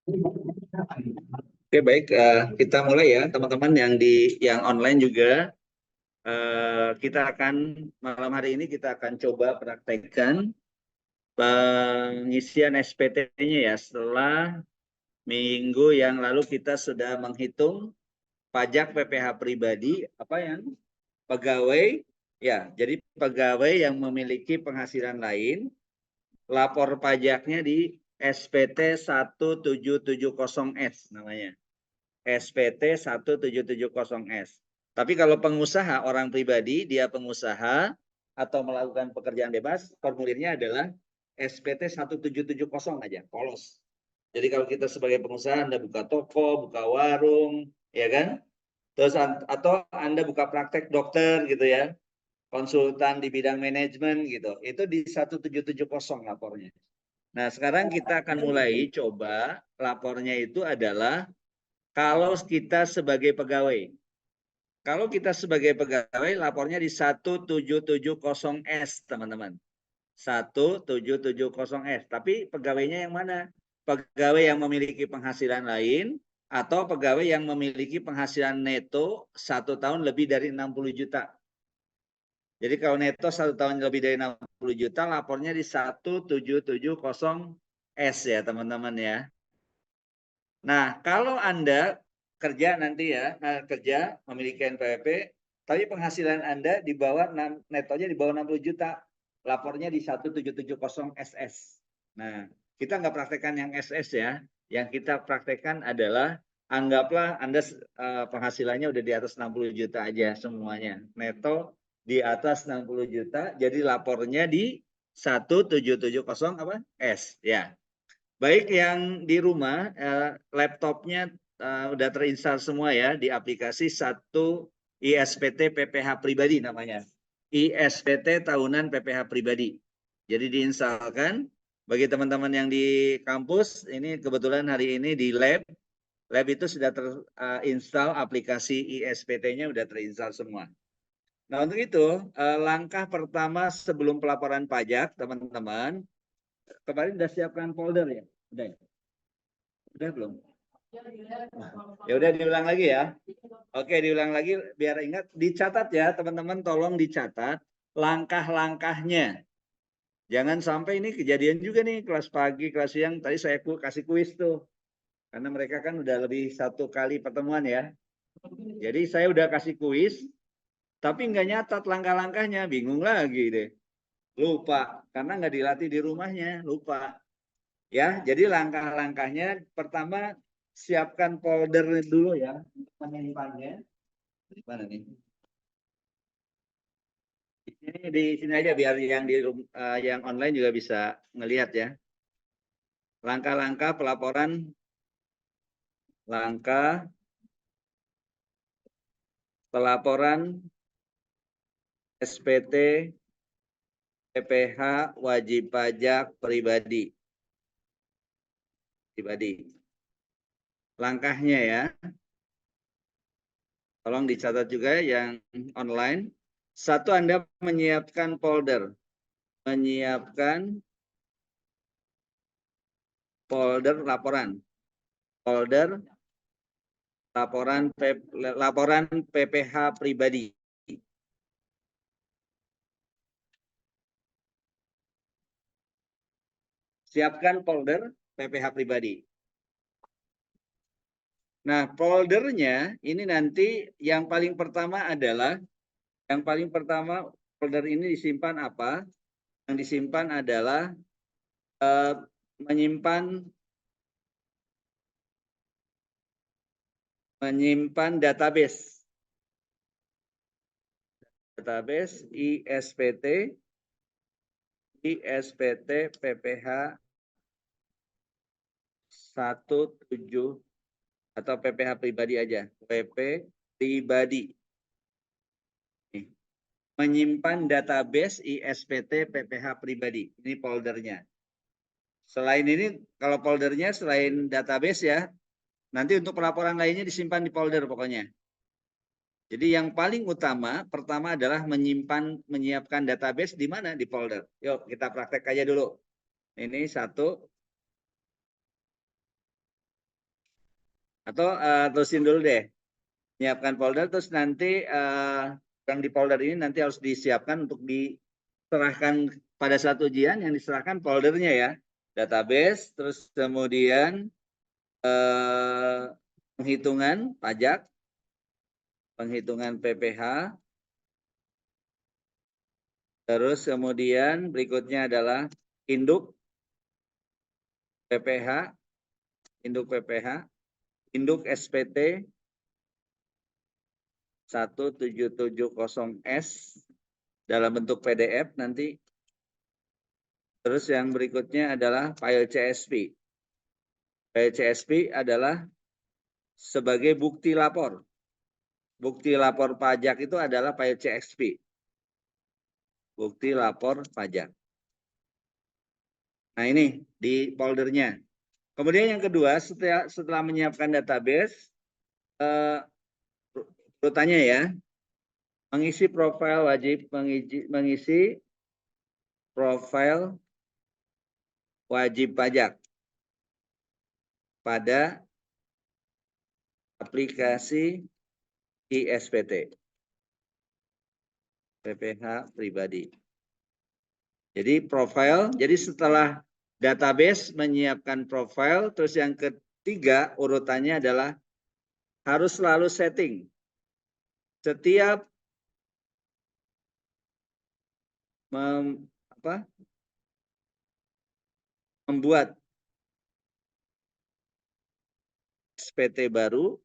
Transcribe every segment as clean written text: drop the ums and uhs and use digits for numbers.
Oke, baik. Kita mulai ya, teman-teman yang online juga. Kita akan malam hari ini kita akan coba praktekkan pengisian SPT-nya ya. Setelah minggu yang lalu kita sudah menghitung pajak PPh pribadi, apa yang pegawai ya. Jadi pegawai yang memiliki penghasilan lain, lapor pajaknya di SPT 1770S namanya. SPT 1770S. Tapi kalau pengusaha, orang pribadi, dia pengusaha atau melakukan pekerjaan bebas, formulirnya adalah SPT 1770 aja, polos. Jadi kalau kita sebagai pengusaha, Anda buka toko, buka warung, ya kan? Terus atau Anda buka praktek dokter gitu ya, konsultan di bidang manajemen gitu. Itu di 1770 lapornya. Nah, sekarang kita akan mulai coba lapornya itu adalah kalau kita sebagai pegawai. Kalau kita sebagai pegawai, lapornya di 1770S, teman-teman. 1770S. Tapi pegawainya yang mana? Pegawai yang memiliki penghasilan lain atau pegawai yang memiliki penghasilan neto 1 tahun lebih dari 60 juta. Jadi kalau neto 1 tahun lebih dari 60 juta, lapornya di 1770S ya, teman-teman ya. Nah, kalau Anda kerja nanti ya, kerja memiliki NPWP, tapi penghasilan Anda di bawah netonya di bawah 60 juta, lapornya di 1770 SS. Nah, kita nggak praktekkan yang SS ya. Yang kita praktekkan adalah anggaplah Anda penghasilannya udah di atas 60 juta aja semuanya. Neto di atas 60 juta, jadi lapornya di 1770 apa? S ya. Baik yang di rumah, laptopnya udah terinstall semua ya di aplikasi satu ISPT PPh pribadi namanya. ISPT tahunan PPh pribadi. Jadi diinstalkan bagi teman-teman yang di kampus, ini kebetulan hari ini di lab itu sudah terinstall aplikasi ISPT-nya udah terinstall semua. Nah, untuk itu langkah pertama sebelum pelaporan pajak, teman-teman, kemarin sudah siapkan folder ya? Udah ya? Udah belum? Ya udah diulang lagi ya. Oke, diulang lagi biar ingat. Dicatat ya, teman-teman, tolong dicatat langkah-langkahnya. Jangan sampai ini kejadian juga nih kelas pagi, kelas siang. Tadi saya kasih kuis tuh. Karena mereka kan udah lebih 1 kali pertemuan ya. Jadi saya udah kasih kuis, tapi nggak nyatat langkah-langkahnya. Bingung lagi deh. Lupa, karena nggak dilatih di rumahnya. Lupa. Ya, jadi langkah-langkahnya pertama siapkan folder dulu ya untuk menyimpannya. Di mana nih? Di sini aja biar yang online juga bisa ngelihat ya. Langkah-langkah pelaporan, langkah pelaporan SPT PPh wajib pajak pribadi. Langkahnya ya. Tolong dicatat juga yang online. Satu, Anda menyiapkan folder. Menyiapkan folder laporan. Folder laporan PPh pribadi. Siapkan folder PPh pribadi. Nah, foldernya ini nanti yang paling pertama adalah folder ini disimpan apa? Yang disimpan adalah menyimpan database. Database ISPT PPh 17 atau PPh pribadi aja. PP pribadi. Menyimpan database ISPT PPh pribadi. Ini foldernya. Selain ini, kalau foldernya selain database ya, nanti untuk pelaporan lainnya disimpan di folder pokoknya. Jadi yang paling utama, pertama adalah menyiapkan database di mana? Di folder. Yuk kita praktek aja dulu. Ini satu. Atau terusin dulu deh. Menyiapkan folder, terus nanti yang di folder ini nanti harus disiapkan untuk diserahkan pada saat ujian, yang diserahkan foldernya ya. Database, terus kemudian penghitungan pajak, penghitungan PPh, terus kemudian berikutnya adalah induk PPh, induk PPh, induk SPT 1770S dalam bentuk PDF nanti. Terus yang berikutnya adalah file CSV. File CSV adalah sebagai bukti lapor. Bukti lapor pajak itu adalah file CSV. Bukti lapor pajak. Nah ini di foldernya. Kemudian yang kedua, setelah menyiapkan database, urutannya ya, mengisi profil wajib mengisi profil wajib pajak pada aplikasi ISPT PPh pribadi. Jadi profil, jadi setelah database menyiapkan profil, terus yang ketiga urutannya adalah harus selalu setting. Setiap membuat SPT baru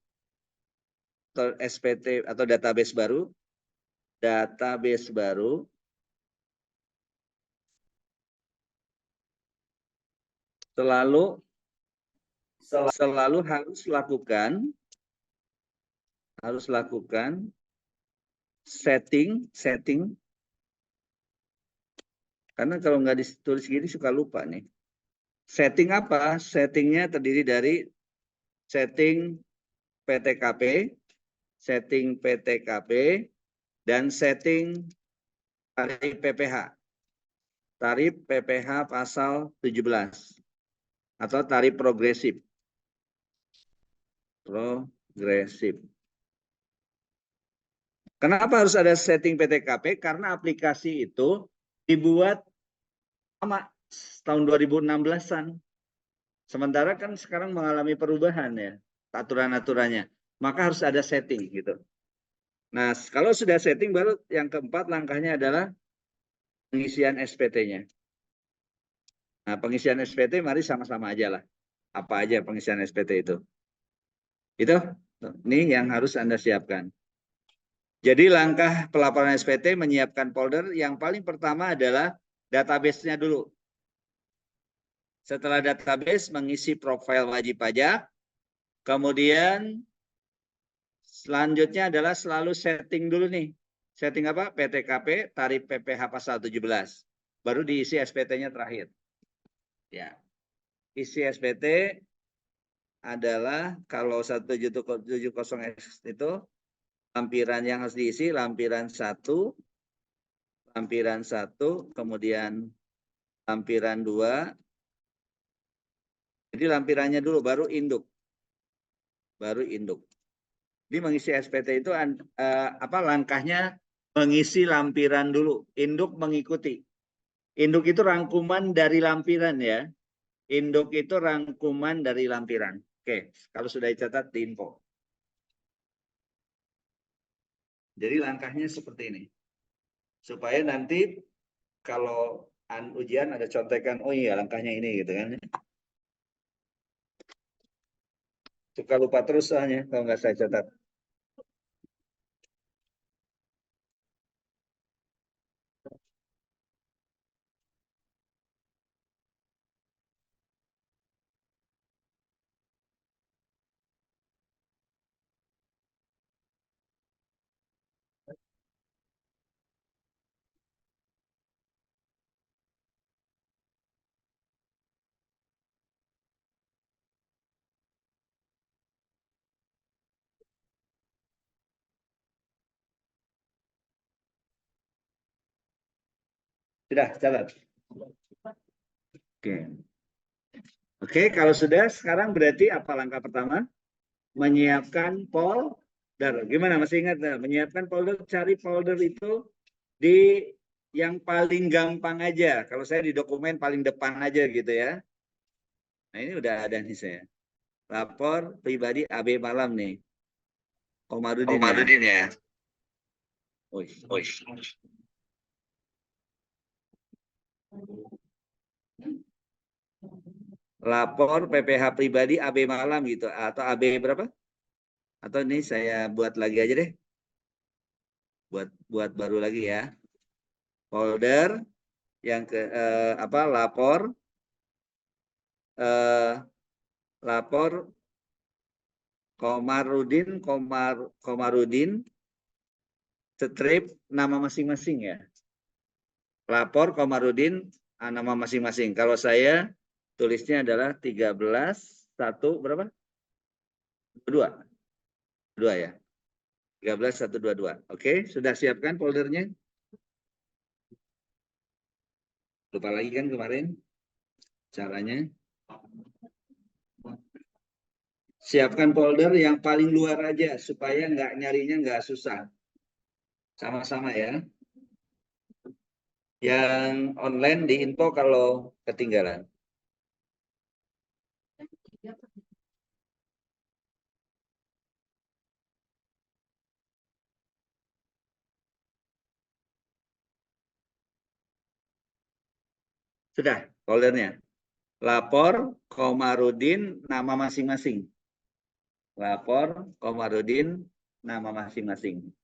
atau SPT atau database baru selalu harus lakukan setting karena kalau nggak ditulis gini suka lupa nih. Setting apa? Settingnya terdiri dari setting PTKP, dan setting tarif PPh. Tarif PPh pasal 17 atau tarif progresif. Kenapa harus ada setting PTKP? Karena aplikasi itu dibuat lama, tahun 2016-an. Sementara kan sekarang mengalami perubahan ya, aturan-aturannya. Maka harus ada setting gitu. Nah, kalau sudah setting baru yang keempat langkahnya adalah pengisian SPT-nya. Nah, pengisian SPT mari sama-sama aja lah. Apa aja pengisian SPT itu? Itu, ini yang harus Anda siapkan. Jadi langkah pelaporan SPT menyiapkan folder yang paling pertama adalah database-nya dulu. Setelah database mengisi profil wajib pajak, kemudian selanjutnya adalah selalu setting dulu nih. Setting apa? PTKP, tarif PPh pasal 17. Baru diisi SPT-nya terakhir. Ya. Isi SPT adalah kalau 1770X itu lampiran yang harus diisi lampiran 1, kemudian lampiran 2. Jadi lampirannya dulu baru induk. Jadi mengisi SPT itu langkahnya mengisi lampiran dulu, induk mengikuti. Induk itu rangkuman dari lampiran ya. Induk itu rangkuman dari lampiran. Oke, kalau sudah dicatat di info. Jadi langkahnya seperti ini. Supaya nanti kalau ujian ada contekan, oh iya langkahnya ini gitu kan. Suka lupa terus soalnya kalau nggak saya catat. Sudah catat. Oke. Oke, kalau sudah sekarang berarti apa langkah pertama? menyiapkan folder. Gimana, masih ingat nggak? Menyiapkan folder, cari folder itu di yang paling gampang aja. Kalau saya di dokumen paling depan aja gitu ya. Nah ini udah ada nih saya. Lapor pribadi AB Malam nih. Komarudin ya. Komarudin ya. Wih. Lapor PPH pribadi AB Malam gitu. Atau AB berapa? Atau ini saya buat lagi aja deh. Buat baru lagi ya. Folder yang ke lapor eh, lapor Komarudin strip nama masing-masing ya. Lapor Komarudin nama masing-masing. Kalau saya tulisnya adalah 13 1 berapa? 2. 2 ya. 13 1 2 2. Oke, sudah siapkan foldernya? Lupa lagi kan kemarin caranya? Siapkan folder yang paling luar aja supaya nyarinya nggak susah. Sama-sama ya. Yang online di info kalau ketinggalan. Sudah foldernya. Lapor Komarudin nama masing-masing. Lapor Komarudin nama masing-masing.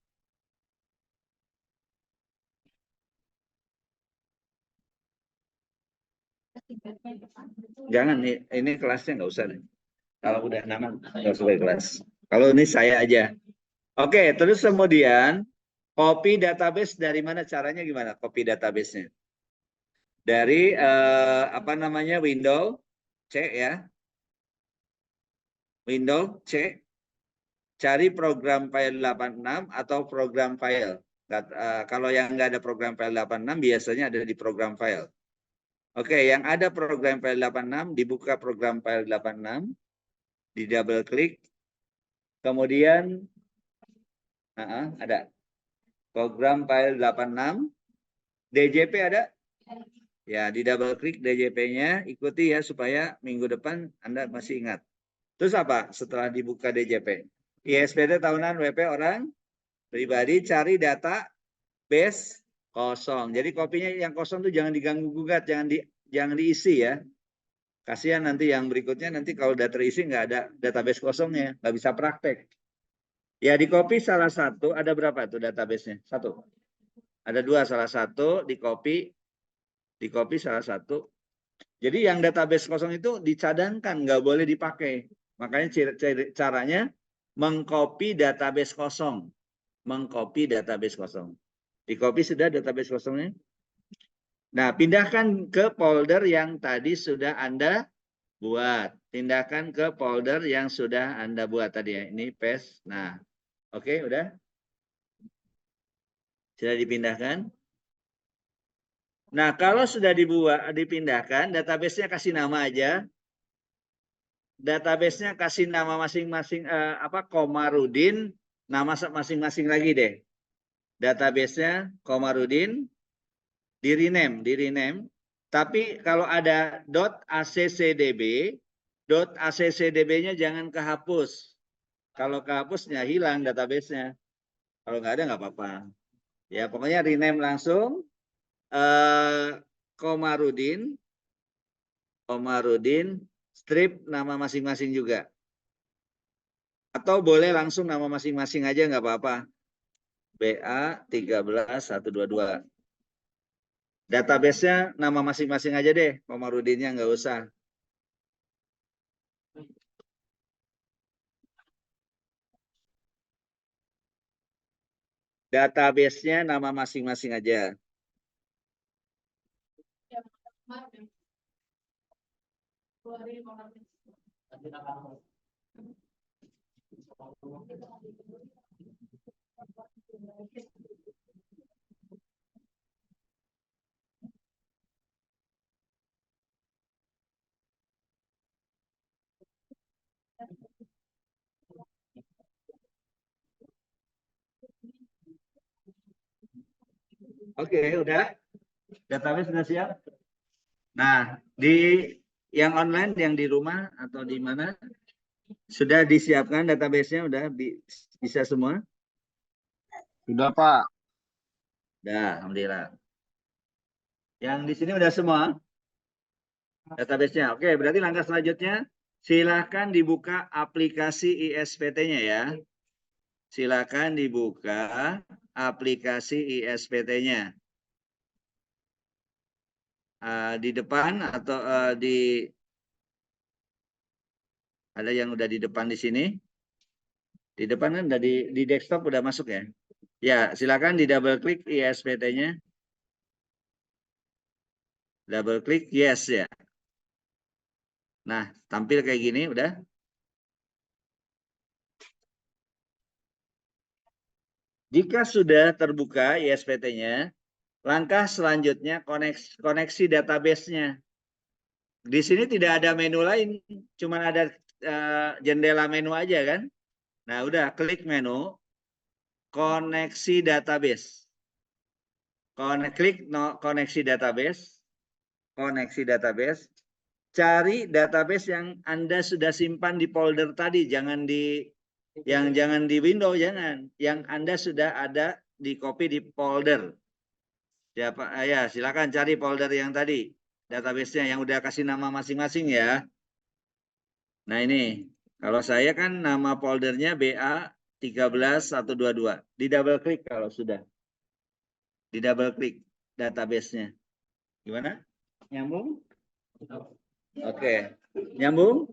Jangan, ini kelasnya nggak usah deh. Kalau udah nama nggak usah kelas. Kalau ini saya aja. Oke, terus kemudian copy database dari mana, caranya gimana copy database-nya? Dari apa namanya, Windows C ya. Windows C, cari program file 86 atau program file. Kalau yang nggak ada program file 86 biasanya ada di program file. Oke, yang ada program file 86, dibuka program file 86, di double klik, kemudian ada program file 86, DJP ada? Ya, di double klik DJP-nya, ikuti ya supaya minggu depan Anda masih ingat. Terus apa setelah dibuka DJP? ISBT tahunan WP orang pribadi, cari data base kosong. Jadi kopinya yang kosong tuh jangan diganggu gugat, jangan diisi ya. Kasihan nanti yang berikutnya, nanti kalau udah terisi nggak ada database kosongnya, nggak bisa praktek. Ya di copy salah satu, ada berapa tuh database-nya? Satu. Ada 2, salah satu di copy salah satu. Jadi yang database kosong itu dicadangkan, nggak boleh dipakai. Makanya caranya mengcopy database kosong. Mengcopy database kosong. Di copy sudah database kosongnya. Nah, pindahkan ke folder yang tadi sudah Anda buat. Pindahkan ke folder yang sudah Anda buat tadi ya. Ini paste. Nah, oke, udah. Sudah dipindahkan. Nah, kalau sudah dipindahkan, database-nya kasih nama aja. Database-nya kasih nama masing-masing Komarudin, nama masing-masing lagi deh. Database-nya Komarudin, di rename. Tapi kalau ada .accdb, .accdb-nya jangan kehapus. Kalau kehapusnya hilang database-nya. Kalau nggak ada nggak apa-apa. Ya pokoknya rename langsung. Komarudin, strip nama masing-masing juga. Atau boleh langsung nama masing-masing aja nggak apa-apa. BA 13122. Database-nya nama masing-masing aja deh. Komarudinnya nggak usah. Database-nya nama masing-masing aja. Oke, udah. Database sudah siap. Nah, di yang online, yang di rumah atau di mana, sudah disiapkan database-nya, udah bisa semua? Sudah, Pak. Udah, alhamdulillah. Yang di sini udah semua database-nya. Oke, berarti langkah selanjutnya, silakan dibuka aplikasi ISPT-nya ya. Silakan dibuka aplikasi ISPT-nya. Di depan atau ada yang udah di depan di sini. Di depan kan udah di desktop udah masuk ya. Ya, silakan di double klik ISPT-nya. Double klik yes ya. Nah, tampil kayak gini udah. Jika sudah terbuka ISPT-nya, langkah selanjutnya koneksi database-nya. Di sini tidak ada menu lain, cuma ada jendela menu aja kan. Nah, udah klik menu koneksi database. Klik koneksi database. Koneksi database. Cari database yang Anda sudah simpan di folder tadi, jangan jangan di Windows, jangan. Yang Anda sudah ada di copy di folder. Siapa? Ya, silakan cari folder yang tadi, database-nya yang udah kasih nama masing-masing ya. Nah, ini kalau saya kan nama foldernya BA13122. Di double klik kalau sudah. Di double klik database-nya. Gimana? Nyambung? Oke. Nyambung?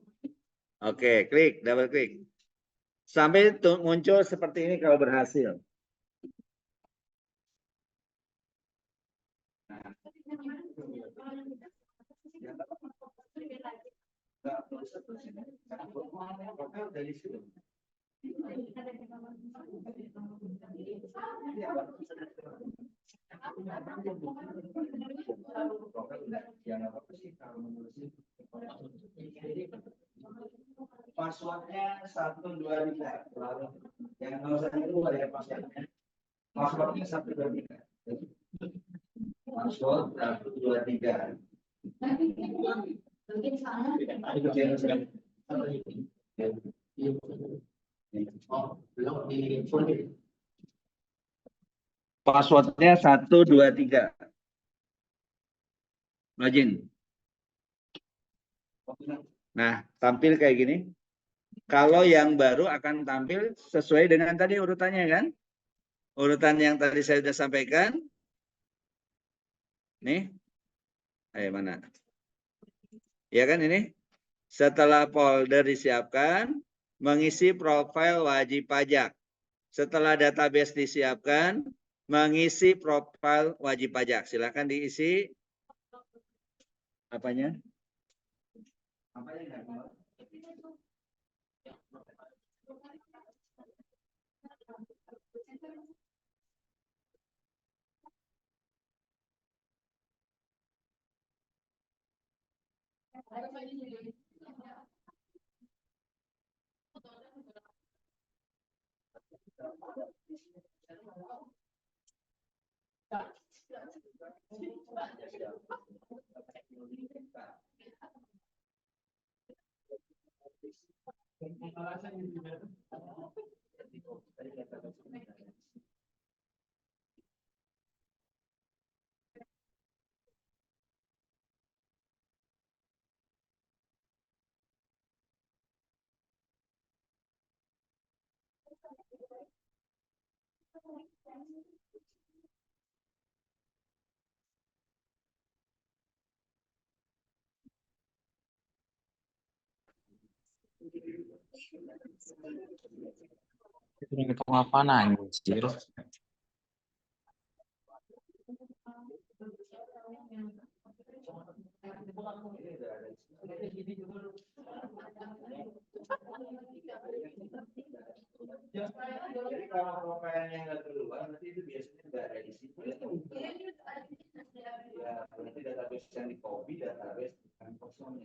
Oke, klik, double klik. Sampai muncul seperti ini kalau berhasil. Passwordnya 123. Yang kalau saya itu ada passwordnya. Passwordnya 123. Password 123. Passwordnya 123. Login. Nah, tampil kayak gini. Kalau yang baru akan tampil sesuai dengan tadi urutannya kan? Urutan yang tadi saya sudah sampaikan. Nih. Mana? Ya kan ini? Setelah folder disiapkan, mengisi profil wajib pajak. Setelah database disiapkan, mengisi profil wajib pajak. Silakan diisi apanya? Itu apa anjir? Jadi kalau profilnya nggak keluar, nanti itu biasanya nggak ada di situ. Ya, berarti database yang di copy, database bukan kosong.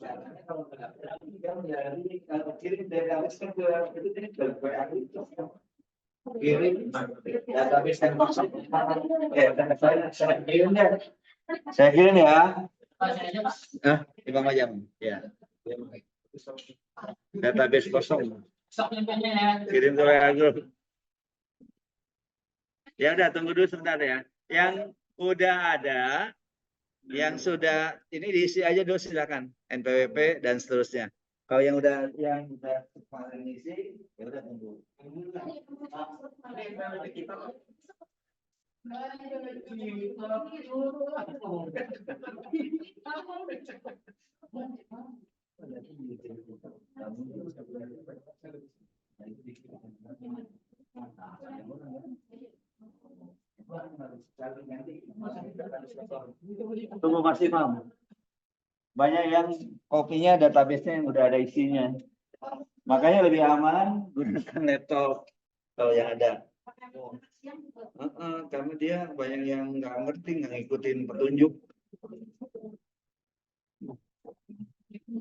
Caranya kalau nggak berani, kan dari kirim database ke itu ke WA itu. kirim database yang kosong. Saya kirim ya. Saya kirim ya. 5 jam. Ya. Database kosong. Kirim ke WA group. Ya udah, tunggu dulu sebentar ya. Yang udah ada, yang sudah ini diisi aja dulu silakan. NPWP dan seterusnya. Kalau yang udah kemarin isi, ya udah tunggu. Tunggu Mas Imam. Banyak yang kopinya database-nya yang udah ada isinya. Makanya lebih aman gunakan laptop kalau yang ada. Karena dia banyak yang nggak ngerti, nggak ngikutin petunjuk.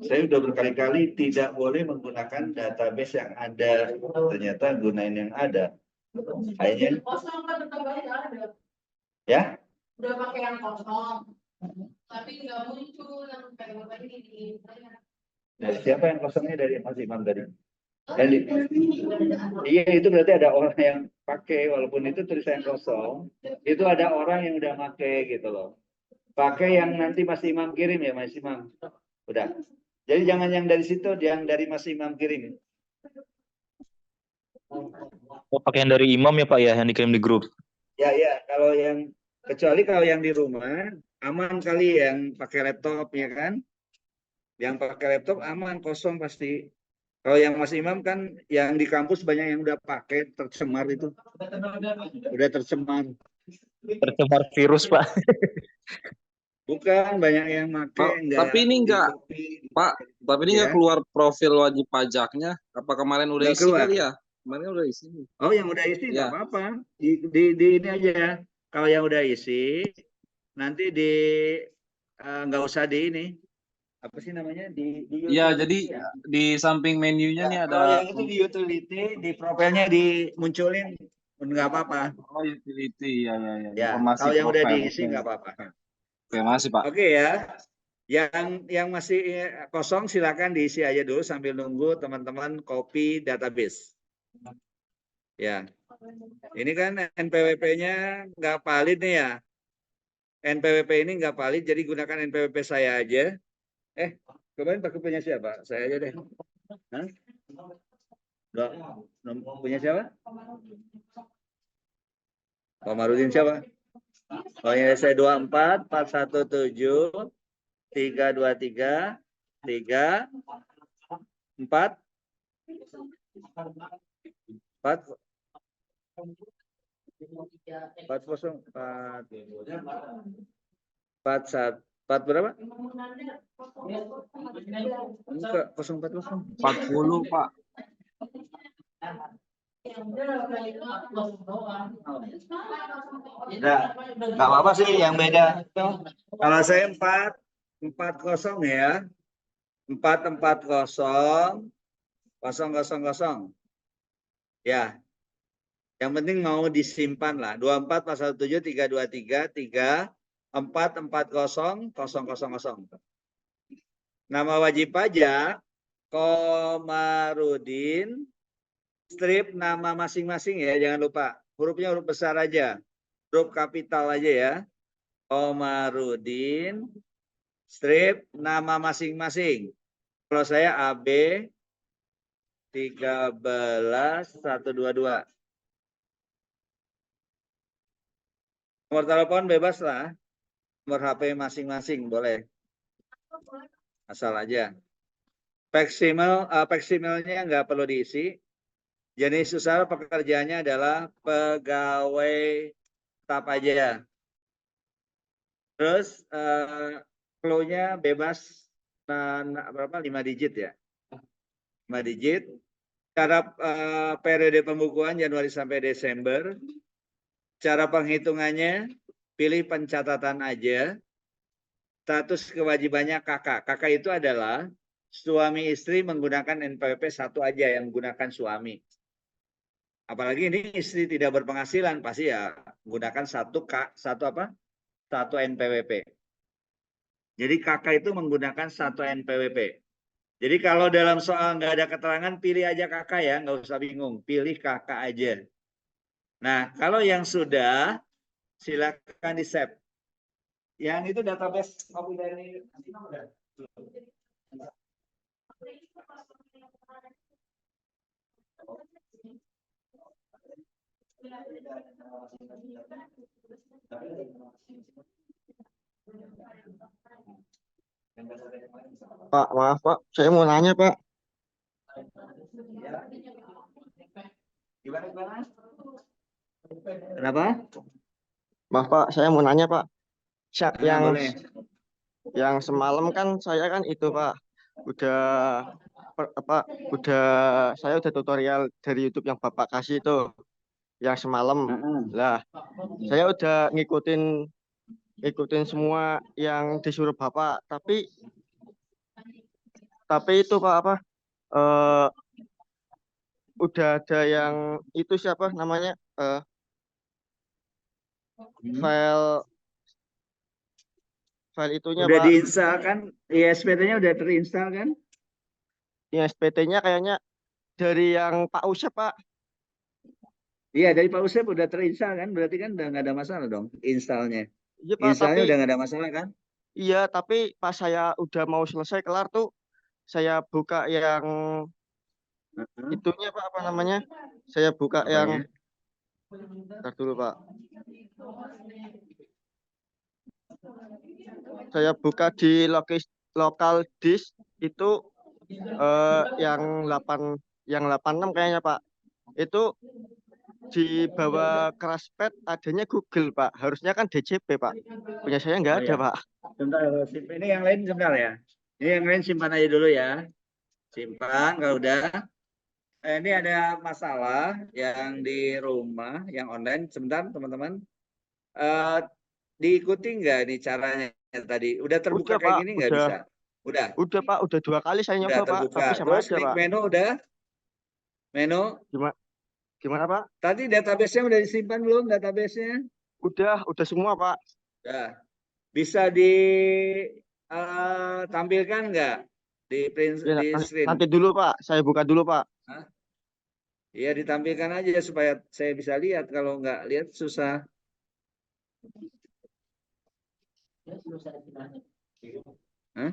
Saya udah berkali-kali tidak boleh menggunakan database yang ada. Ternyata gunain yang ada. Kayaknya. Ya? Udah pakai yang kosong. Tapi nggak muncul yang kayak ini. Dari siapa yang kosongnya dari Mas Imam tadi? Iya, itu berarti ada orang yang pakai, walaupun itu tulisan kosong, itu ada orang yang udah pakai gitu loh. Pakai yang nanti Mas Imam kirim ya Mas Imam. Udah. Jadi jangan yang dari situ, yang dari Mas Imam kirim. Oh, pakai yang dari imam ya Pak ya, yang dikirim di grup. Ya, kalau yang kecuali kalau yang di rumah aman kali yang pakai laptop ya kan? Yang pakai laptop aman, kosong pasti. Kalau yang Mas Imam kan yang di kampus banyak yang udah pakai, tercemar itu. Udah tercemar. Tercemar virus Pak. Bukan, banyak yang pakai Tapi ini enggak, Pak. Tapi ini enggak keluar profil wajib pajaknya. Apa kemarin udah Nggak isi keluar. kali ya? Kemarin udah isi. Oh, yang udah isi nggak Ya. apa-apa. Di ini aja. Kalau yang udah isi, nanti nggak usah di ini. Apa sih namanya? Di Iya, utility, jadi ya. di samping menunya nih ada. Kalau yang itu di utility, di profilnya dimunculin, nggak apa-apa. Oh, utility, ya. Ya, Informasi kalau yang udah profil. diisi nggak apa-apa. Oke, masih Pak. Oke ya. Yang masih kosong silakan diisi aja dulu sambil nunggu teman-teman copy database. Ya. Ini kan NPWP-nya nggak valid nih ya. NPWP ini nggak valid, jadi gunakan NPWP saya aja. Kemarin pakai punya siapa? Saya aja deh. Hah? Punya siapa? Komarudin siapa? Oh ya, saya 24 417 323 3 4 4 404 4 berapa? Enggak, 040. 40 Pak. Nggak apa-apa sih yang beda. Kalau saya 440 ya. 440 000. Ya. Yang penting mau disimpan lah. 24 pasal 7 323 3 440 000. Nama wajib pajak Komarudin, strip nama masing-masing ya, jangan lupa. Hurufnya huruf besar aja. Huruf kapital aja ya. Komarudin, strip nama masing-masing. Kalau saya AB 13122. Nomor telepon bebas lah. Nomor HP masing-masing boleh. Asal aja. Faksimilnya nggak perlu diisi. Jenis usaha pekerjaannya adalah pegawai tetap aja. Terus clue-nya bebas berapa? 5 digit ya. 5 digit. Cara periode pembukuan Januari sampai Desember. Cara penghitungannya pilih pencatatan aja. Status kewajibannya kakak. Kakak itu adalah suami istri menggunakan NPWP satu aja yang menggunakan suami. Apalagi ini istri tidak berpenghasilan, pasti ya menggunakan satu NPWP. Jadi kakak itu menggunakan satu NPWP. Jadi kalau dalam soal nggak ada keterangan, pilih aja kakak ya, nggak usah bingung, pilih kakak aja. Nah, kalau yang sudah, silakan di save. Yang itu database copy dari Pak, maaf Pak, saya mau nanya Pak. Kenapa? Maaf Pak, saya mau nanya Pak. Nah, boleh. Yang semalam kan saya kan itu Pak, udah udah saya udah tutorial dari YouTube yang Bapak kasih itu, yang semalam. Lah, saya udah ngikutin semua yang disuruh Bapak, tapi itu Pak apa? eh, udah ada yang itu siapa namanya? File file itunya Udah Pak. diinstal kan? ISPT-nya udah terinstall kan? Yang SPT-nya kayaknya dari yang Pak Usep Pak. Iya, dari Pak Usep udah terinstall kan? Berarti kan udah nggak ada masalah dong installnya. Iya Pak, Installnya udah nggak ada masalah kan? iya tapi pas saya udah mau selesai kelar tuh, saya buka yang itunya Pak, apa namanya? Saya buka yang, Apanya? ntar dulu Pak. Saya buka di lokal disk itu, yang 86 kayaknya Pak. Itu di bawah Crashpad adanya Google Pak. Harusnya kan DCP Pak. Punya saya Oh nggak ada ya. Pak. Sebentar, ini yang lain sebentar ya. Ini yang lain simpan aja dulu ya. Simpan kalau udah. Ini ada masalah yang di rumah, yang online. Sebentar teman-teman. Eh, diikuti nggak nih caranya tadi? Udah terbuka Udah kayak Pak, gini nggak bisa? Udah, udah Pak, udah 2 kali saya udah nyoba Pak, terbuka. tapi sama Terus aja klik Pak. menu udah, menu. Gimana, gimana Pak? Tadi database-nya udah disimpan belum database-nya? Udah semua Pak. Udah. Bisa ditampilkan nggak di print Ya, di screen? nanti dulu Pak, saya buka dulu Pak. Hah? Iya ditampilkan aja supaya saya bisa lihat. Kalau nggak lihat susah. Hah?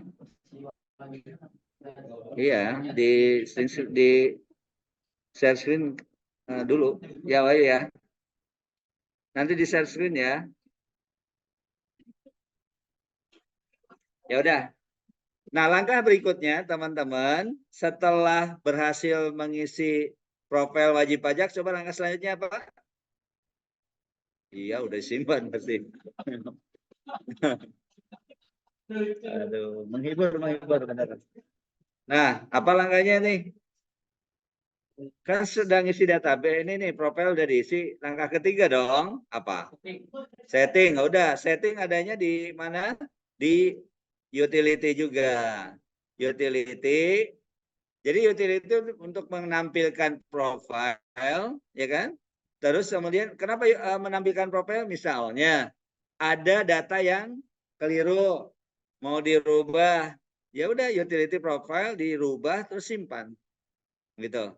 Iya di share screen dulu. Ya, Wai ya. Nanti di share screen ya. Ya udah. Nah, langkah berikutnya teman-teman, setelah berhasil mengisi profil wajib pajak, coba langkah selanjutnya apa? Iya, udah simpan pasti. Aduh, menghibur benar. Nah, apa langkahnya nih? Kan sedang isi database ini nih, profil udah diisi. Langkah ketiga dong, apa? Setting. Udah, setting adanya di mana? Di utility juga. Utility. Jadi utility itu untuk menampilkan profil, ya kan? Terus kemudian kenapa menampilkan profil? Misalnya ada data yang keliru, mau dirubah, ya udah utility profile dirubah terus simpan, gitu.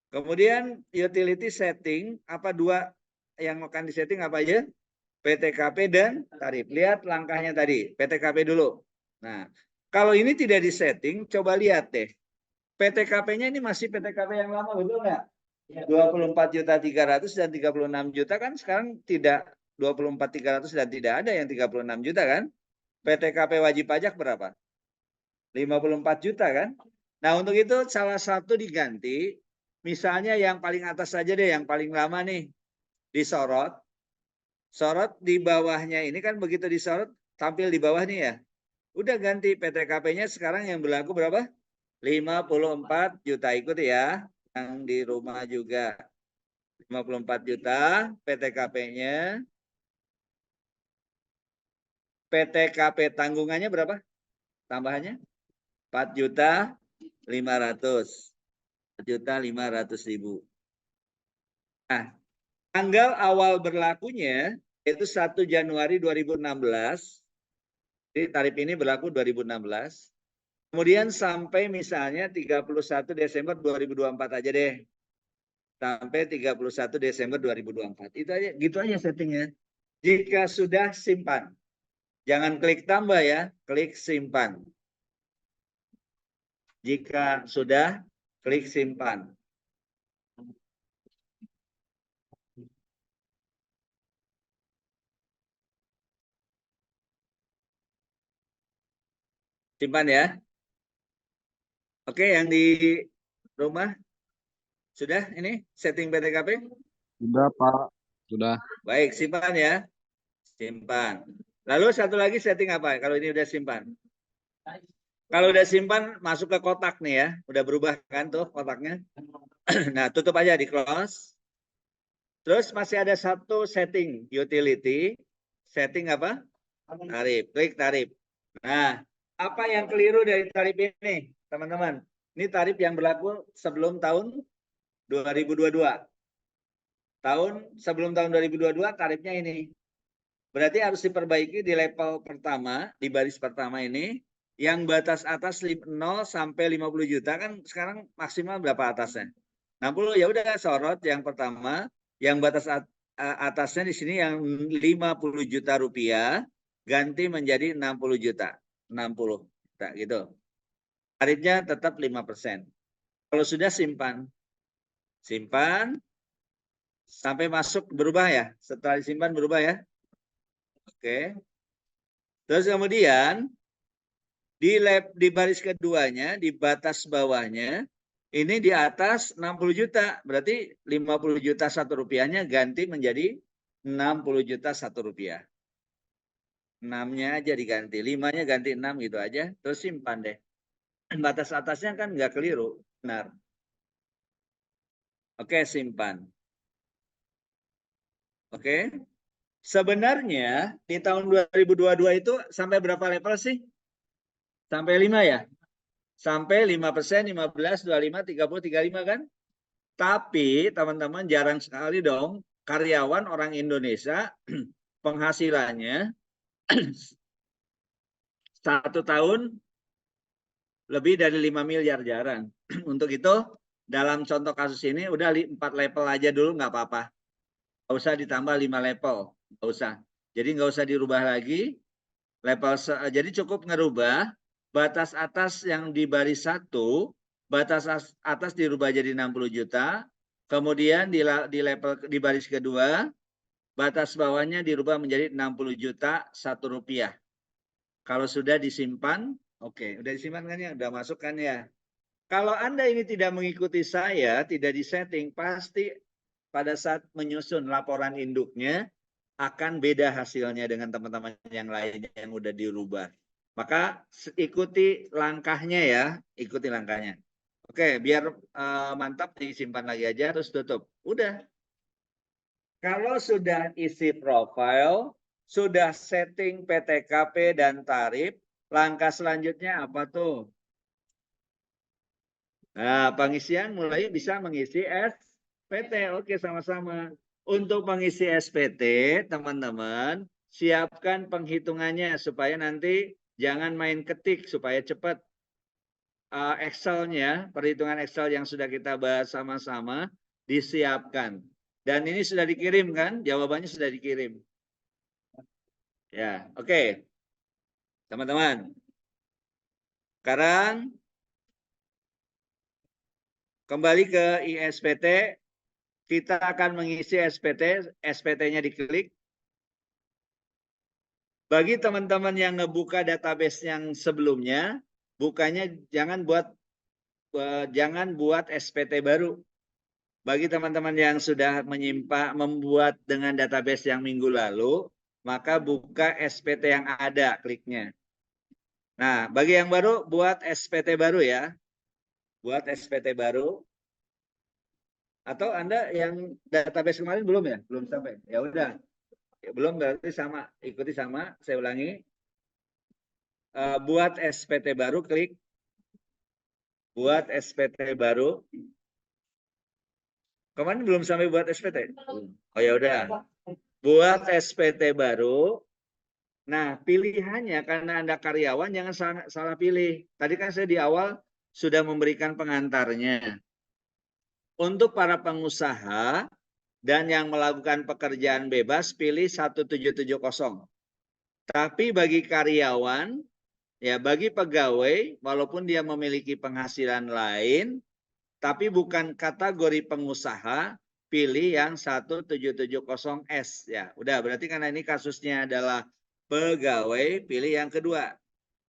Kemudian utility setting apa dua yang akan disetting apa aja? PTKP dan tarif. Lihat langkahnya tadi, PTKP dulu. Nah, kalau ini tidak disetting, coba lihat deh. PTKP-nya ini masih PTKP yang lama, betul nggak? 24.300.000 dan 36 juta kan sekarang tidak 24.300 dan tidak ada yang 36 juta kan? PTKP wajib pajak berapa? 54 juta kan? Nah, untuk itu salah satu diganti, misalnya yang paling atas saja deh, yang paling lama nih, disorot. Sorot di bawahnya ini kan begitu disorot, tampil di bawah nih ya. Udah ganti PTKP-nya sekarang yang berlaku berapa? 54 juta, ikut ya. Yang di rumah juga. 54 juta PTKP-nya. PTKP tanggungannya berapa? Tambahannya 4.500.000. 4.500.000. Nah, tanggal awal berlakunya itu 1 Januari 2016. Jadi tarif ini berlaku 2016. Kemudian sampai misalnya 31 Desember 2024 aja deh. Sampai 31 Desember 2024. Itu aja, gitu aja settingnya. Jika sudah simpan. Jangan klik tambah ya, klik simpan. Jika sudah, klik simpan. Simpan ya. Oke, yang di rumah sudah ini setting PTKP? Sudah, Pak. Sudah. Baik, simpan ya. Simpan. Lalu satu lagi setting apa? Kalau ini udah simpan. Kalau udah simpan, masuk ke kotak nih ya. Udah berubah kan tuh kotaknya. Nah, tutup aja di close. Terus masih ada satu setting utility. Setting apa? Tarif. Klik tarif. Nah, apa yang keliru dari tarif ini, teman-teman? Ini tarif yang berlaku sebelum tahun 2022. Sebelum tahun 2022 tarifnya ini. Berarti harus diperbaiki di level pertama, di baris pertama ini, yang batas atas 0 sampai 50 juta kan sekarang maksimal berapa atasnya? 60, ya udah sorot yang pertama, yang batas atasnya di sini yang 50 juta rupiah ganti menjadi 60 juta. 60 juta gitu. Tarifnya tetap 5%. Kalau sudah simpan sampai masuk berubah ya. Setelah disimpan berubah ya. Oke. Terus kemudian di baris keduanya, di batas bawahnya, ini di atas 60 juta. Berarti 50 juta Rp1 ganti menjadi 60 juta Rp1. 6-nya aja diganti, 5-nya ganti 6 gitu aja. Terus simpan deh. Batas atasnya kan nggak keliru. Benar. Oke, simpan. Oke. Sebenarnya di tahun 2022 itu sampai berapa level sih? Sampai 5 ya? Sampai 5%, 15, 25, 30, 35 kan? Tapi teman-teman jarang sekali dong karyawan orang Indonesia penghasilannya 1 tahun lebih dari 5 miliar, jarang. Untuk itu dalam contoh kasus ini udah 4 level aja dulu nggak apa-apa. Nggak usah ditambah 5 level, nggak usah. Jadi nggak usah dirubah lagi. Jadi cukup ngerubah batas atas yang di baris 1, batas atas dirubah jadi 60 juta. Kemudian di level di baris kedua, batas bawahnya dirubah menjadi 60 juta Rp1. Kalau sudah disimpan, oke, udah disimpan kan ya, udah masuk kan ya. Kalau Anda ini tidak mengikuti saya, tidak disetting, pasti pada saat menyusun laporan induknya akan beda hasilnya dengan teman-teman yang lain yang udah dirubah. Maka ikuti langkahnya ya, ikuti langkahnya. Oke, biar mantap disimpan lagi aja terus tutup. Udah. Kalau sudah isi profile, sudah setting PTKP dan tarif, langkah selanjutnya apa tuh? Nah, pengisian mulai bisa mengisi SPT. Oke, sama-sama. Untuk mengisi SPT, teman-teman, siapkan penghitungannya supaya nanti jangan main ketik, supaya cepat. Excel-nya, perhitungan Excel yang sudah kita bahas sama-sama, disiapkan. Dan ini sudah dikirim kan? Jawabannya sudah dikirim. Ya, oke. Teman-teman. Sekarang kembali ke ISPT. Kita akan mengisi SPT, SPT-nya diklik. Bagi teman-teman yang ngebuka database yang sebelumnya, bukanya jangan buat SPT baru. Bagi teman-teman yang sudah membuat dengan database yang minggu lalu, maka buka SPT yang ada, kliknya. Nah, bagi yang baru, buat SPT baru ya. Buat SPT baru. Atau Anda yang database kemarin belum ya? Belum sampai. Ya udah. Belum berarti sama. Ikuti sama. Saya ulangi. Buat SPT baru, klik. Buat SPT baru. Kemarin belum sampai buat SPT. Oh ya udah. Buat SPT baru. Nah, pilihannya karena Anda karyawan jangan salah pilih. Tadi kan saya di awal sudah memberikan pengantarnya. Untuk para pengusaha dan yang melakukan pekerjaan bebas pilih 1770. Tapi bagi karyawan, ya bagi pegawai, walaupun dia memiliki penghasilan lain, tapi bukan kategori pengusaha, pilih yang 1770S. Ya, udah berarti karena ini kasusnya adalah pegawai, pilih yang kedua.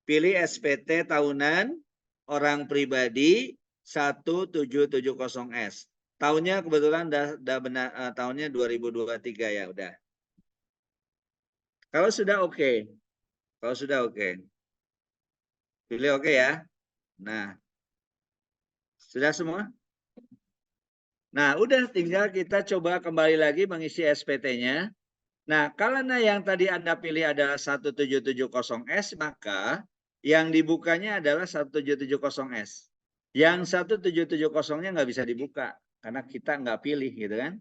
Pilih SPT tahunan orang pribadi 1770S. Tahunnya kebetulan udah benar, tahunnya 2023 ya udah. Kalau sudah oke. Kalau sudah oke. Pilih oke ya. Nah, sudah semua? Nah, udah tinggal kita coba kembali lagi mengisi SPT-nya. Nah, karena yang tadi Anda pilih adalah 1770S, maka yang dibukanya adalah 1770S. Yang 1770-nya nggak bisa dibuka karena kita nggak pilih gitu kan.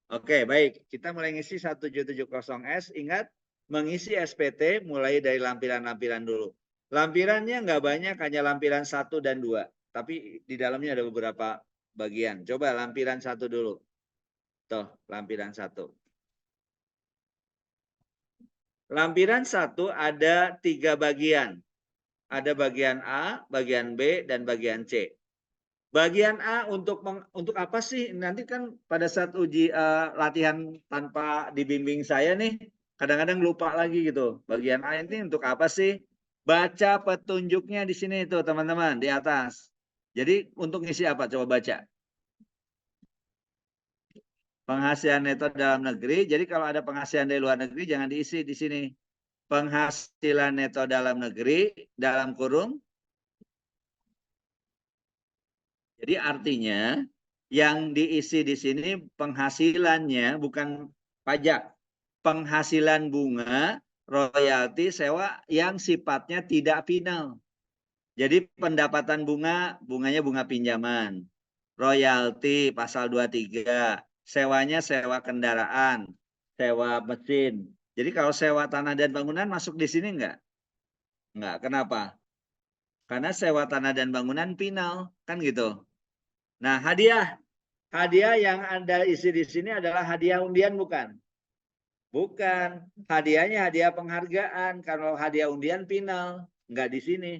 Oke, baik. Kita mulai ngisi 1770S. Ingat, mengisi SPT mulai dari lampiran-lampiran dulu. Lampirannya nggak banyak, hanya lampiran 1 dan 2. Tapi di dalamnya ada beberapa bagian. Coba lampiran 1 dulu. Tuh, lampiran 1. Lampiran 1 ada 3 bagian. Ada bagian A, bagian B, dan bagian C. Bagian A untuk apa sih? Nanti kan pada saat uji latihan tanpa dibimbing saya nih, kadang-kadang lupa lagi gitu. Bagian A ini untuk apa sih? Baca petunjuknya di sini itu teman-teman di atas. Jadi untuk ngisi apa? Coba baca. Penghasilan neto dalam negeri. Jadi kalau ada penghasilan dari luar negeri jangan diisi di sini. Penghasilan neto dalam negeri dalam kurung. Jadi artinya yang diisi di sini penghasilannya bukan pajak. Penghasilan bunga, royalti, sewa yang sifatnya tidak final. Jadi pendapatan bunga, bunganya bunga pinjaman. Royalti pasal 23. Sewanya sewa kendaraan, sewa mesin. Jadi kalau sewa tanah dan bangunan masuk di sini enggak? Enggak. Kenapa? Karena sewa tanah dan bangunan final, kan gitu. Nah, hadiah. Hadiah yang Anda isi di sini adalah hadiah undian bukan? Bukan. Hadiahnya hadiah penghargaan. Kalau hadiah undian final, enggak di sini.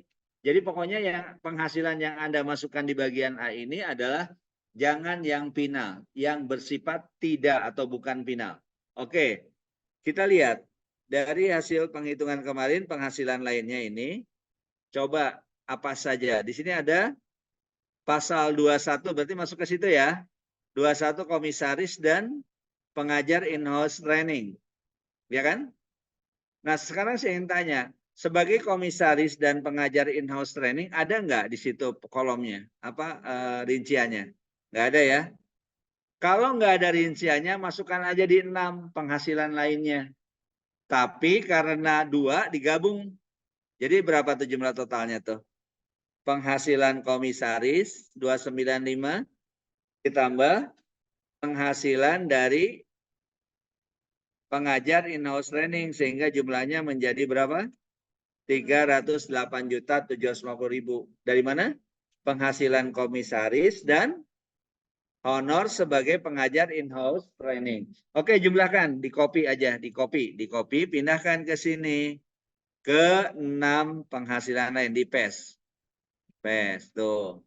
Jadi pokoknya yang penghasilan yang Anda masukkan di bagian A ini adalah jangan yang final, yang bersifat tidak atau bukan final. Oke, kita lihat dari hasil penghitungan kemarin penghasilan lainnya ini. Coba apa saja. Di sini ada pasal 21 berarti masuk ke situ ya. 21 komisaris dan pengajar in-house training. Ya kan? Nah, sekarang saya ingin tanya, sebagai komisaris dan pengajar in-house training, ada nggak di situ kolomnya? Apa rinciannya? Nggak ada ya? Kalau nggak ada rinciannya, masukkan aja di 6 penghasilan lainnya. Tapi karena 2 digabung, jadi berapa tuh jumlah totalnya tuh? Penghasilan komisaris 295 ditambah penghasilan dari pengajar in-house training sehingga jumlahnya menjadi berapa? 308.750.000. Dari mana? Penghasilan komisaris dan honor sebagai pengajar in-house training. Oke, jumlahkan, di copy aja, di copy, pindahkan ke sini ke 6 penghasilan lain di paste. Paste tuh.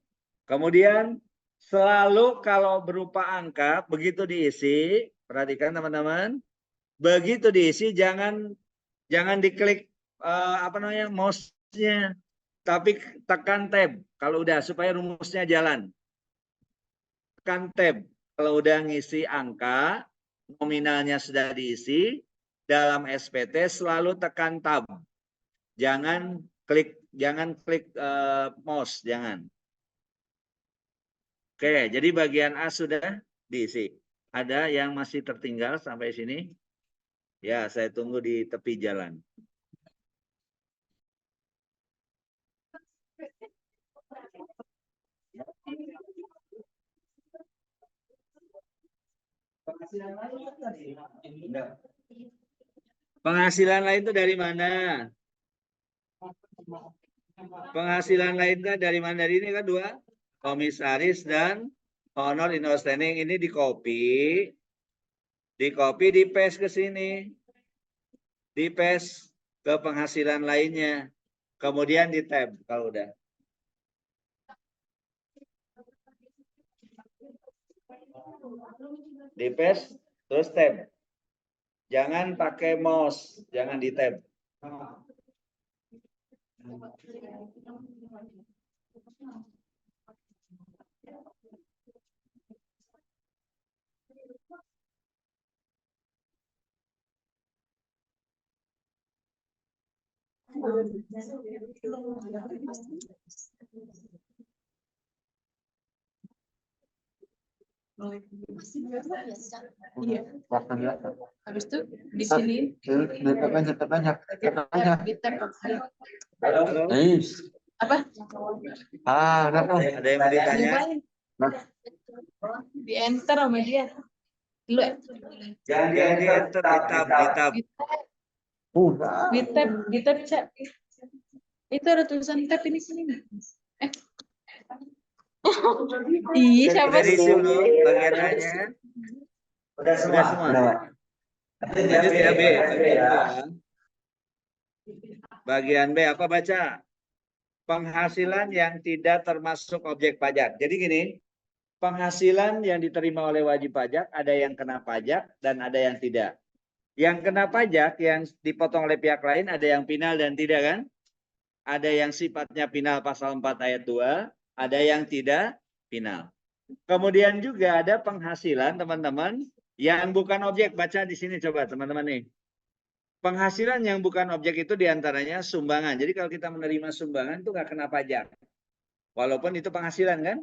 Kemudian selalu kalau berupa angka begitu diisi, perhatikan teman-teman, begitu diisi jangan diklik mouse-nya, tapi tekan tab kalau udah supaya rumusnya jalan. Tekan tab kalau udah ngisi angka, nominalnya sudah diisi, dalam SPT selalu tekan tab. Jangan klik mouse, jangan. Oke, jadi bagian A sudah diisi. Ada yang masih tertinggal sampai sini? Ya, saya tunggu di tepi jalan. Penghasilan lain itu dari mana? Penghasilan lainnya dari mana? Dari ini kan dua, komisaris dan honor in outstanding. Ini di copy, di paste ke sini, di paste ke penghasilan lainnya, kemudian di tab kalau udah. Di paste terus tab. Jangan pakai mouse, jangan di tab. Iya. Habis itu di sini apa? Ada yang mau ditanya? Di enter sama dia. Dulu ya? Jangan di enter, di tab. Di tab, Cak. Itu ada tulisan tab ini sini. Ih, siapa Udah diisi sih? belum bagian A-nya? Udah semua. Lanjut ya B. Bagian B apa baca? Penghasilan yang tidak termasuk objek pajak. Jadi gini, penghasilan yang diterima oleh wajib pajak ada yang kena pajak dan ada yang tidak. Yang kena pajak yang dipotong oleh pihak lain ada yang final dan tidak kan? Ada yang sifatnya final pasal 4 ayat 2, ada yang tidak final. Kemudian juga ada penghasilan teman-teman yang bukan objek. Baca di sini coba teman-teman nih. Penghasilan yang bukan objek itu diantaranya sumbangan. Jadi kalau kita menerima sumbangan itu nggak kena pajak. Walaupun itu penghasilan kan.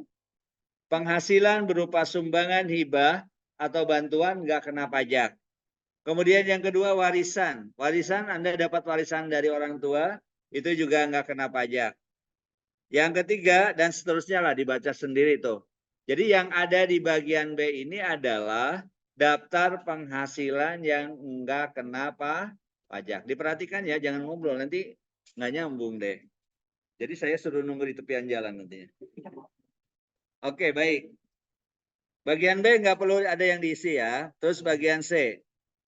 Penghasilan berupa sumbangan, hibah, atau bantuan nggak kena pajak. Kemudian yang kedua warisan. Warisan Anda dapat warisan dari orang tua, itu juga nggak kena pajak. Yang ketiga dan seterusnya lah dibaca sendiri tuh. Jadi yang ada di bagian B ini adalah daftar penghasilan yang enggak kena pajak. Diperhatikan ya, jangan ngobrol nanti nggak nyambung deh. Jadi saya suruh nunggu di tepian jalan nantinya. Oke, baik. Bagian B nggak perlu ada yang diisi ya. Terus bagian C.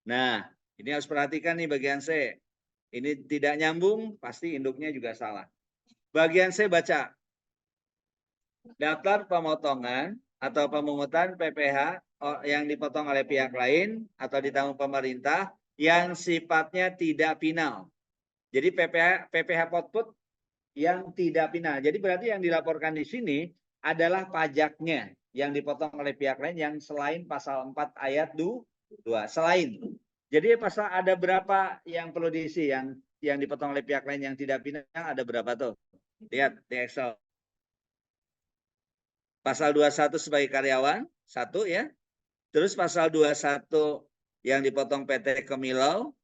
Nah, ini harus perhatikan nih bagian C. Ini tidak nyambung, pasti induknya juga salah. Bagian C baca. Daftar pemotongan atau pemungutan PPh yang dipotong oleh pihak lain atau ditanggung pemerintah yang sifatnya tidak final. Jadi PPh output yang tidak final. Jadi berarti yang dilaporkan di sini adalah pajaknya yang dipotong oleh pihak lain yang selain pasal 4 ayat 2. Selain. Jadi pasal ada berapa yang perlu diisi yang dipotong oleh pihak lain yang tidak final ada berapa tuh? Lihat di Excel. Pasal 21 sebagai karyawan, 1 ya. Terus pasal 21 yang dipotong PT Kemilau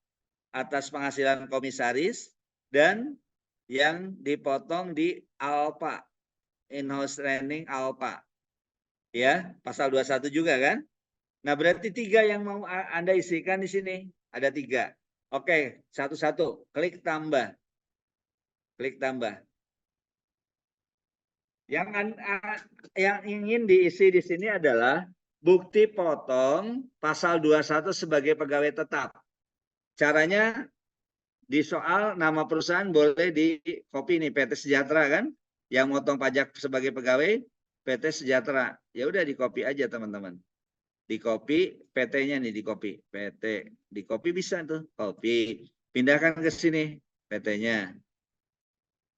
atas penghasilan komisaris dan yang dipotong di Alpa, in-house training Alpa. Ya, pasal 21 juga kan? Nah, berarti 3 yang mau Anda isikan di sini. Ada 3. Oke, satu-satu. Klik tambah. Klik tambah. Yang ingin diisi di sini adalah bukti potong pasal 21 sebagai pegawai tetap. Caranya di soal nama perusahaan boleh di copy nih PT Sejahtera kan? Yang motong pajak sebagai pegawai PT Sejahtera. Ya udah di copy aja teman-teman. Di copy PT-nya nih di copy. PT di copy bisa tuh, copy. Pindahkan ke sini PT-nya.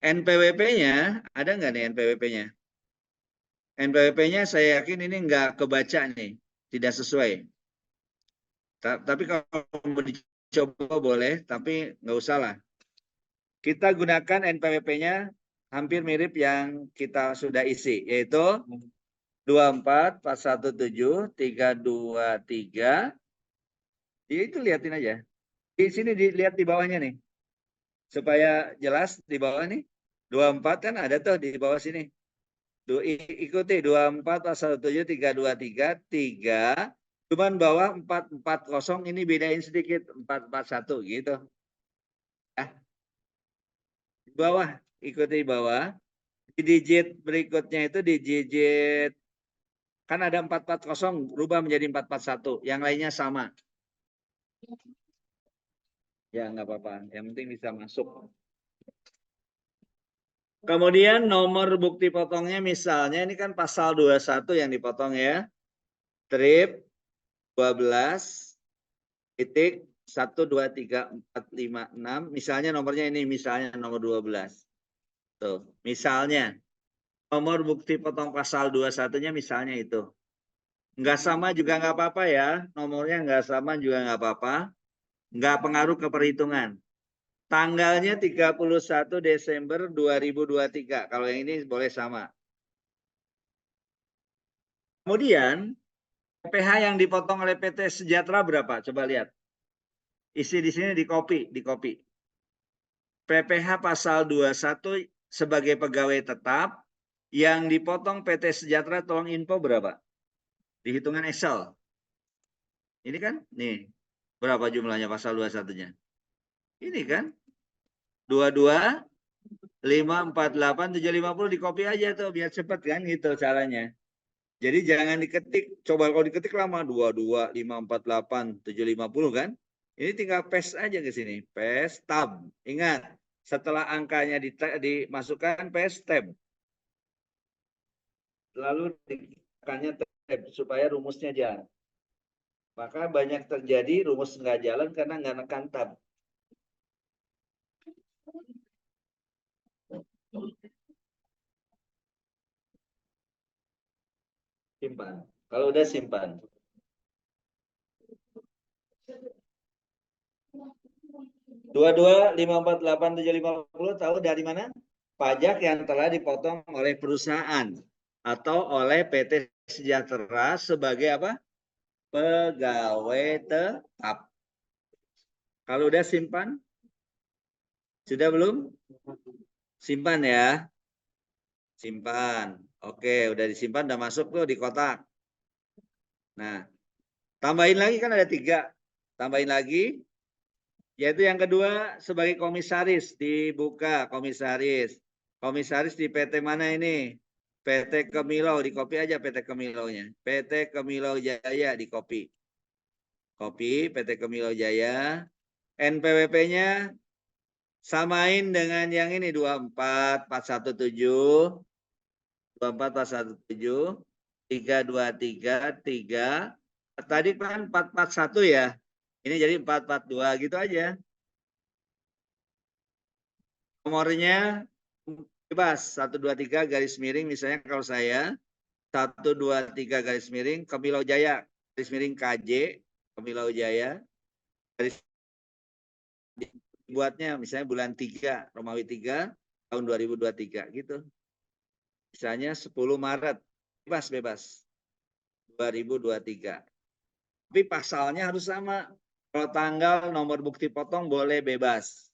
NPWP-nya, ada nggak nih NPWP-nya? NPWP-nya saya yakin ini nggak kebaca nih, tidak sesuai. Tapi kalau mau dicoba boleh, tapi nggak usah lah. Kita gunakan NPWP-nya hampir mirip yang kita sudah isi, yaitu 24, 417, 323. Ya itu lihatin aja. Di sini dilihat di bawahnya nih. Supaya jelas di bawah nih. 24 kan ada tuh di bawah sini. Ikuti 24 pasal 7 323 3 Cuman bawah 440 ini bedain sedikit 441 gitu. Ya. Di bawah, ikuti bawah. Di digit berikutnya itu di digit kan ada 440 rubah menjadi 441. Yang lainnya sama. Ya nggak apa-apa. Yang penting bisa masuk. Kemudian nomor bukti potongnya misalnya ini kan pasal 21 yang dipotong ya. Trip 12 titik 1 2 3 4 5 6 misalnya nomornya ini misalnya nomor 12. Tuh, misalnya nomor bukti potong pasal 21-nya misalnya itu. Nggak sama juga nggak apa-apa ya. Nomornya nggak sama juga nggak apa-apa. Nggak pengaruh ke perhitungan. Tanggalnya 31 Desember 2023. Kalau yang ini boleh sama. Kemudian PPh yang dipotong oleh PT Sejahtera berapa? Coba lihat. Isi di sini di copy. PPh pasal 21 sebagai pegawai tetap yang dipotong PT Sejahtera tolong info berapa? Di hitungan Excel. Ini kan? Nih. Berapa jumlahnya pasal 21-nya? Ini kan? 22 548 750 di copy aja tuh biar cepet kan gitu caranya. Jadi jangan diketik. Coba kalau diketik lama 22 548 750 kan? Ini tinggal paste aja ke sini. Paste tab. Ingat, setelah angkanya dimasukkan paste tab. Lalu ditekannya tab supaya rumusnya jalan. Maka banyak terjadi rumus nggak jalan karena nggak nekan tab. Simpan. Kalau udah simpan. Dua 548 750 tahu dari mana? Pajak yang telah dipotong oleh perusahaan atau oleh PT Sejahtera sebagai apa? Pegawai tetap. Kalau udah simpan? Sudah belum? Simpan ya. Simpan. Oke, udah disimpan, udah masuk tuh di kotak. Nah, tambahin lagi kan ada 3. Tambahin lagi. Yaitu yang kedua sebagai komisaris. Dibuka komisaris. Komisaris di PT mana ini? PT Kemilau. Di copy aja PT Kemilau-nya. PT Kemilau Jaya di copy. Copy PT Kemilau Jaya. NPWP-nya samain dengan yang ini 24 417 24 417 323 3. Tadi kan 441 ya. Ini jadi 442 gitu aja. Nomornya bebas 123 garis miring misalnya kalau saya 123 garis miring Kemilau Jaya garis miring KJ Kemilau Jaya garis buatnya misalnya bulan 3 Romawi 3 tahun 2023 gitu. Misalnya 10 Maret bebas 2023. Tapi pasalnya harus sama. Kalau tanggal nomor bukti potong boleh bebas.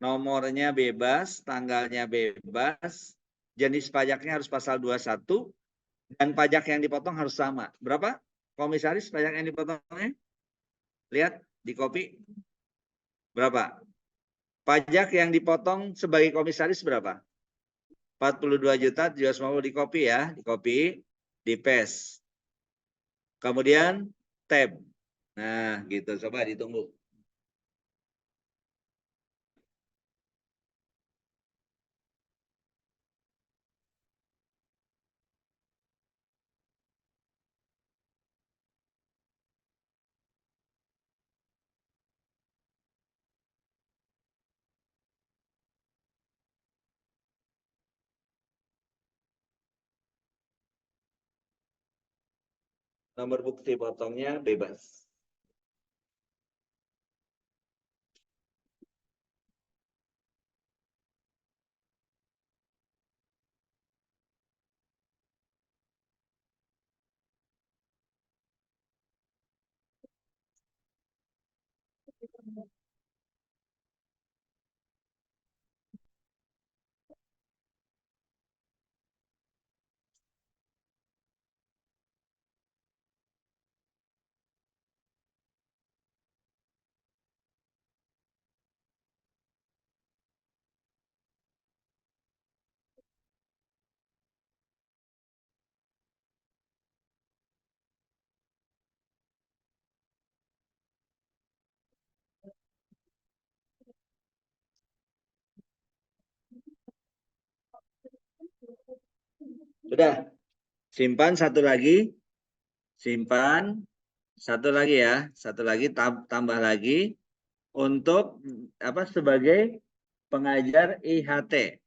Nomornya bebas, tanggalnya bebas, jenis pajaknya harus pasal 21 dan pajak yang dipotong harus sama. Berapa? Komisaris pajak yang dipotongnya? Lihat di copy. Berapa? Pajak yang dipotong sebagai komisaris berapa? 42 juta 750 di copy ya, di copy, di paste. Kemudian tab. Nah, gitu. Coba ditunggu. Nomor bukti potongnya bebas. Udah. Simpan satu lagi. Simpan satu lagi ya. Satu lagi tambah lagi untuk apa sebagai pengajar IHT.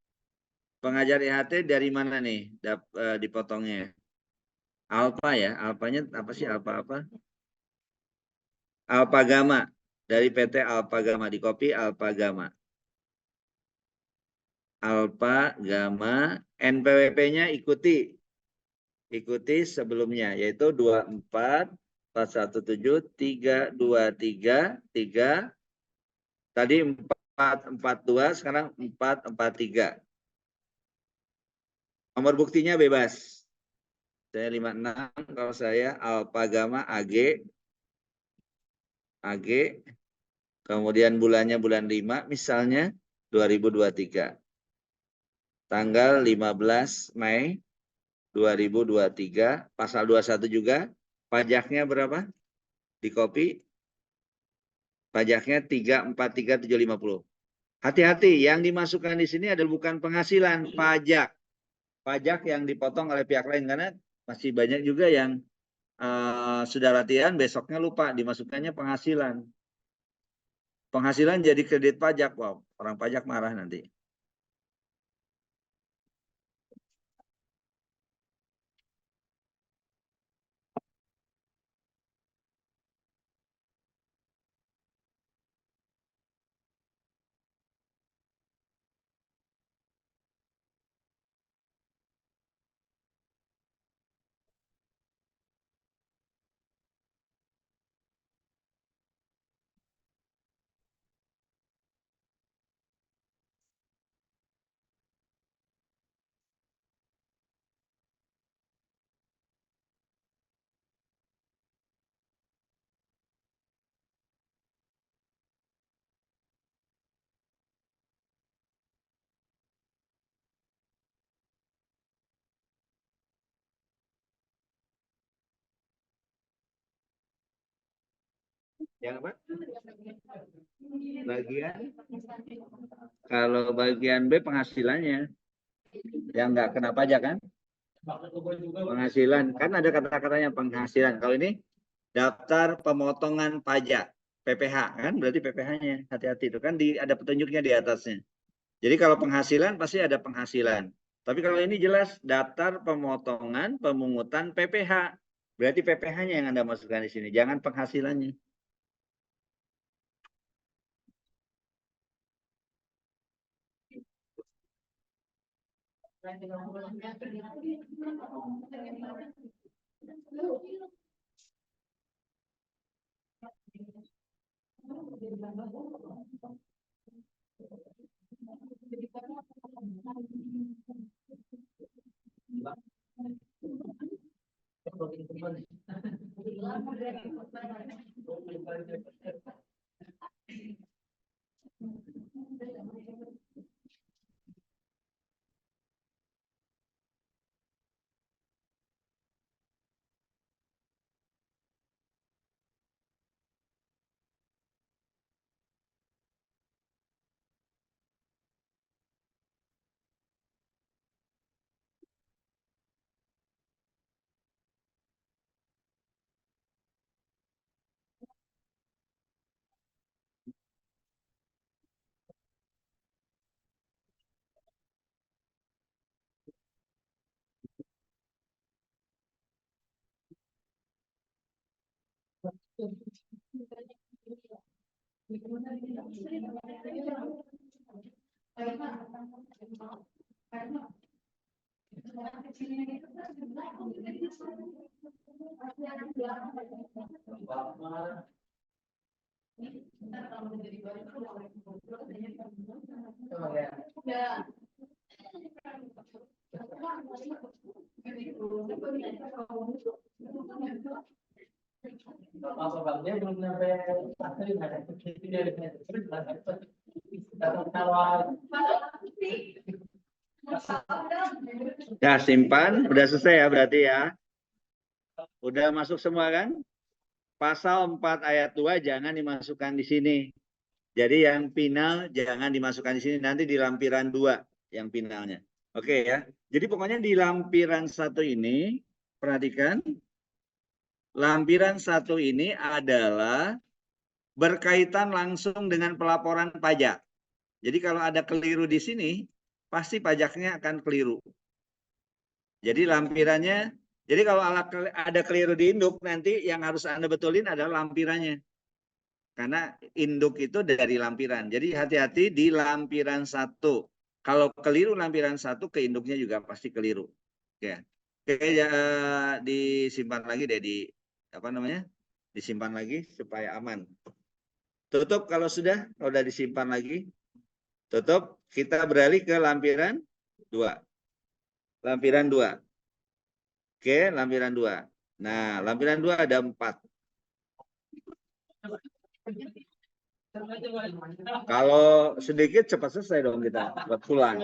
Pengajar IHT dari mana nih dipotongnya? Alfa ya. Alfanya apa sih? Alfa apa? Alpagama. Dari PT Alpagama. Di copy Alpagama. Alpagama. NPWP-nya ikuti sebelumnya yaitu 24 417 323 3 tadi 442 sekarang 443. Nomor buktinya bebas. Saya 56 kalau saya Alpagama AG kemudian bulannya bulan 5 misalnya 2023. Tanggal 15 Mei 2023, pasal 21 juga, pajaknya berapa? Di copy. Pajaknya 343.750. Hati-hati, yang dimasukkan di sini adalah bukan penghasilan, pajak. Pajak yang dipotong oleh pihak lain karena masih banyak juga yang sudah latihan besoknya lupa dimasukkannya penghasilan. Penghasilan jadi kredit pajak, wow, orang pajak marah nanti. Yang apa? Kalau bagian B penghasilannya yang nggak kena pajak kan? Penghasilan kan ada kata-katanya penghasilan. Kalau ini daftar pemotongan pajak PPH kan berarti PPH-nya hati-hati itu kan ada petunjuknya di atasnya. Jadi kalau penghasilan pasti ada penghasilan. Tapi kalau ini jelas daftar pemotongan pemungutan PPH. Berarti PPH-nya yang Anda masukkan di sini, jangan penghasilannya. Ya simpan, udah selesai ya berarti ya. Udah masuk semua kan? Pasal 4 ayat 2 jangan dimasukkan di sini. Jadi yang final jangan dimasukkan di sini, nanti di lampiran 2 yang finalnya. Oke ya. Jadi pokoknya di lampiran 1 ini, perhatikan, lampiran 1 ini adalah berkaitan langsung dengan pelaporan pajak. Jadi kalau ada keliru di sini, pasti pajaknya akan keliru. Jadi lampirannya, jadi kalau ada keliru di induk, nanti yang harus Anda betulin adalah lampirannya. Karena induk itu dari lampiran. Jadi hati-hati di lampiran 1. Kalau keliru lampiran 1, ke induknya juga pasti keliru. Ya. Oke, ya, disimpan lagi deh di apa namanya? Disimpan lagi supaya aman. Tutup kalau sudah disimpan lagi. Tutup, kita beralih ke lampiran 2. Lampiran 2. Oke, lampiran 2. Nah, lampiran 2 ada 4. Kalau sedikit cepat selesai dong kita, cepat pulang.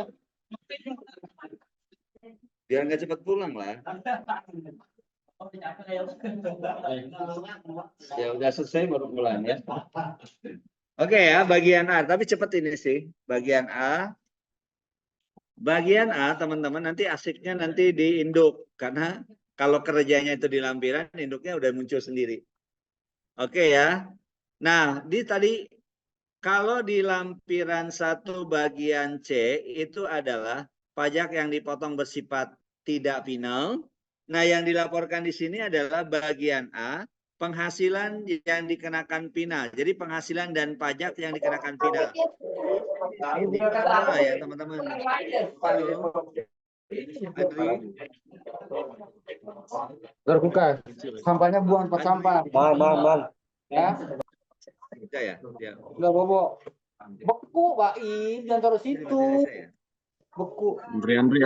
Biar nggak cepat pulang lah. Ya udah selesai baru pulang ya. Oke ya, bagian A. Tapi cepat ini sih. Bagian A. Bagian A, teman-teman, nanti asiknya nanti di induk. Karena kalau kerjanya itu di lampiran, induknya udah muncul sendiri. Oke ya. Nah, tadi kalau di lampiran 1 bagian C itu adalah pajak yang dipotong bersifat tidak final. Nah, yang dilaporkan di sini adalah bagian A, penghasilan yang dikenakan final. Jadi penghasilan dan pajak yang dikenakan final. Ini A ya, teman-teman. Halo. Adri. Terbuka. Sampahnya buang tempat sampah. Bang. Ya, Bisa ya? Ya. udah bobo. Beku, Pak I, jangan taruh Ini situ. materi saya. Beku. Andri.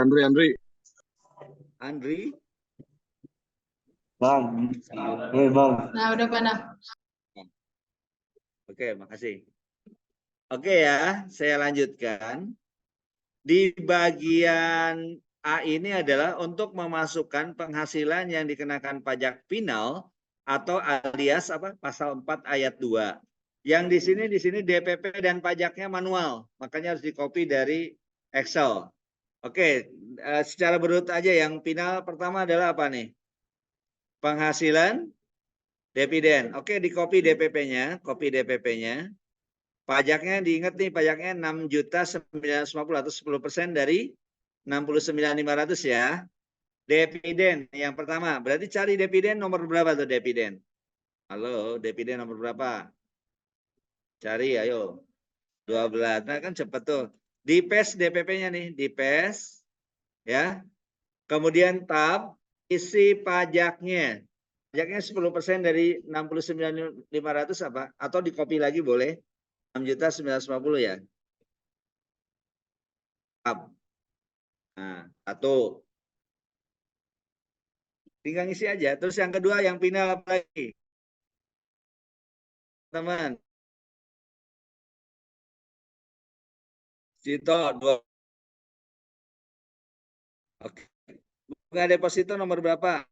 Andri. Bang. Bang. Nah, udah mana? Oke, makasih. Oke ya, saya lanjutkan. Di bagian A ini adalah untuk memasukkan penghasilan yang dikenakan pajak final atau alias pasal 4 ayat 2. Yang di sini DPP dan pajaknya manual, makanya harus di-copy dari Excel. Oke, secara berurut aja yang final pertama adalah apa nih? Penghasilan dividen. Oke, di-copy DPP-nya, copy DPP-nya. Pajaknya diingat nih, pajaknya 6.950 atau 10% dari 69.500 ya. Dividen yang pertama, berarti cari dividen nomor berapa tuh dividen? Halo, dividen nomor berapa? Cari ayo. 12. Nah, kan cepet tuh. Di PES DPP-nya nih, di PES ya. Kemudian tab isi pajaknya. Pajaknya 10% dari 69.500 apa? Atau di copy lagi boleh. 6.950 ya. Nah, satu. Tinggal ngisi aja. Terus yang kedua, yang final apa lagi? Teman. Cito, 2. Oke. Bunga deposito nomor berapa?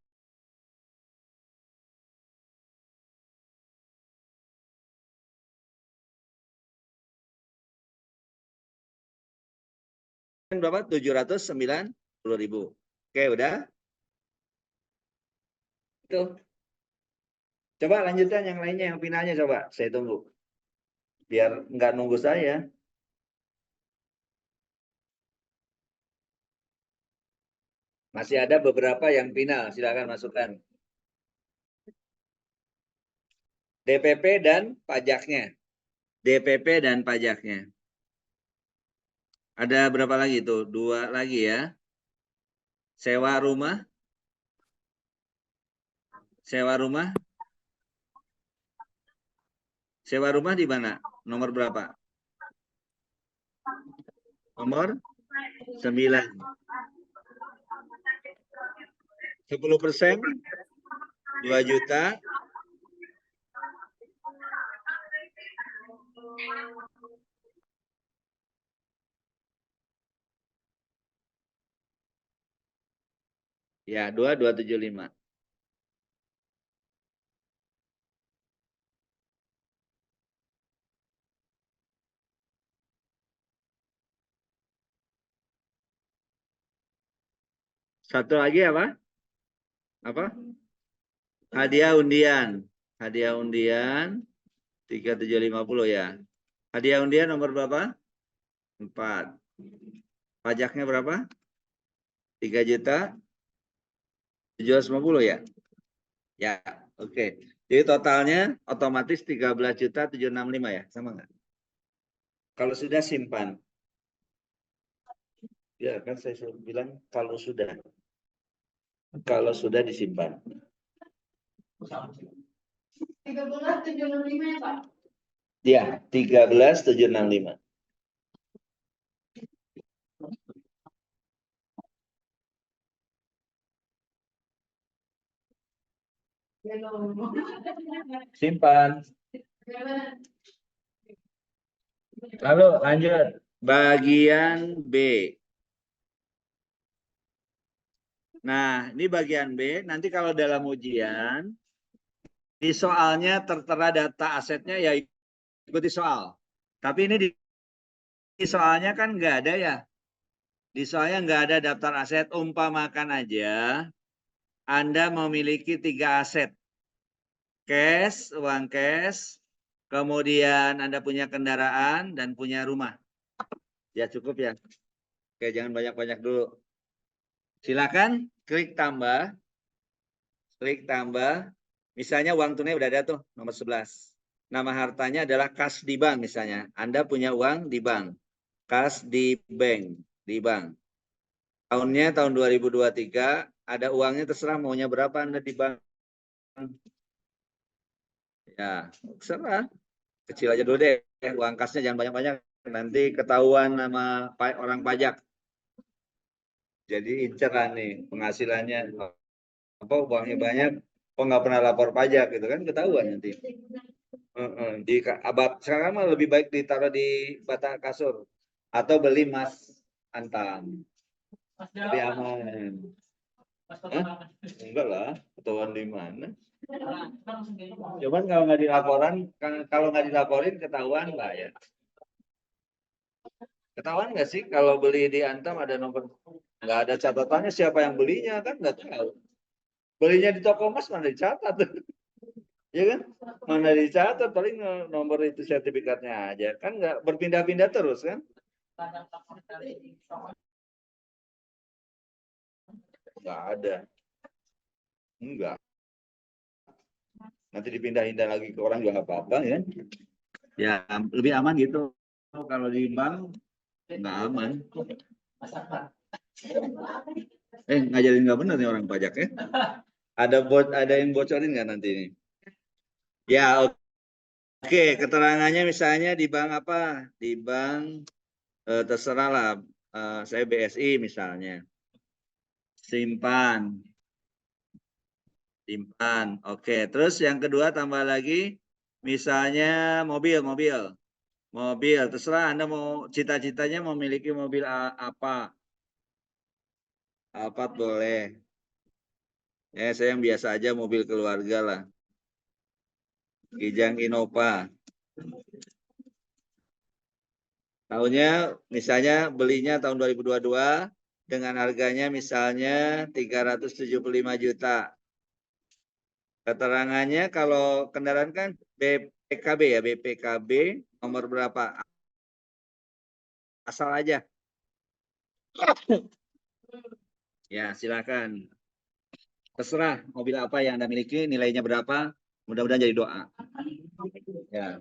Berapa? 790.000. Oke, udah? Itu. Coba lanjutkan yang lainnya, yang finalnya coba. Saya tunggu. Biar nggak nunggu saya. Masih ada beberapa yang final. Silakan masukkan. DPP dan pajaknya. DPP dan pajaknya. Ada berapa lagi tuh? 2 lagi ya. Sewa rumah. Sewa rumah. Sewa rumah di mana? Nomor berapa? Nomor 9. 10%, 2 juta. Ya, 2.275. Satu lagi apa? Apa? Hadiah undian. Hadiah undian 3750 ya. Hadiah undian nomor berapa? 4. Pajaknya berapa? 3.750 ya. Ya, oke. Jadi totalnya otomatis 13.765 ya, sama nggak? Kalau sudah simpan. Ya kan saya sudah bilang kalau sudah. Kalau sudah disimpan. 13.765 ya, Pak? Ya, 13.765. Simpan. Lalu lanjut. Bagian B. Nah, ini bagian B. Nanti kalau dalam ujian, di soalnya tertera data asetnya ya ikuti soal. Tapi ini di soalnya kan nggak ada ya. Di soalnya nggak ada daftar aset. Umpamakan aja, Anda memiliki 3 aset. Cash, uang cash, kemudian Anda punya kendaraan dan punya rumah. Ya cukup ya. Oke, jangan banyak-banyak dulu. Silakan klik tambah. Klik tambah. Misalnya uang tunai udah ada tuh, nomor 11. Nama hartanya adalah kas di bank misalnya. Anda punya uang di bank. Kas di bank, di bank. Tahunnya tahun 2023, ada uangnya terserah maunya berapa Anda di bank. Ya, terserah. Kecil aja dulu deh. Uang kasnya jangan banyak-banyak. Nanti ketahuan sama orang pajak. Jadi inceran nih penghasilannya. Apa uangnya banyak, kok nggak pernah lapor pajak gitu kan ketahuan nanti. Di abad sekarang mah lebih baik ditaruh di batang kasur atau beli emas antam. Lebih aman. Hah? Enggak lah, ketahuan di mana? Cuman kalau nggak dilaporan, kalau nggak dilaporin ketahuan lah ya. Ketahuan nggak sih kalau beli di Antam ada nomor, nggak ada catatannya siapa yang belinya kan nggak tahu. Belinya di toko emas mana dicatat, ya kan? Mana dicatat paling nomor itu sertifikatnya aja kan nggak berpindah-pindah terus kan? Nggak ada, enggak. Nanti dipindah-pindah lagi ke orang juga nggak apa-apa ya. Ya lebih aman gitu. Kalau di bank nggak aman. Ngajarin nggak benar nih orang pajak ya. Ada yang bocorin nggak nanti ini? Ya oke, keterangannya misalnya di bank apa? Di bank terserah lah. Saya BSI misalnya. Simpan. Simpan. Oke, terus yang kedua tambah lagi. Misalnya mobil. Mobil, terserah Anda mau cita-citanya memiliki mobil apa. Alphard boleh. Saya yang biasa aja mobil keluarga lah. Kijang Innova. Tahunnya misalnya belinya tahun 2022 dengan harganya misalnya 375 juta. Keterangannya kalau kendaraan kan BPKB ya, BPKB nomor berapa? Asal aja. Ya, silakan. Terserah mobil apa yang Anda miliki, nilainya berapa, mudah-mudahan jadi doa. Ya.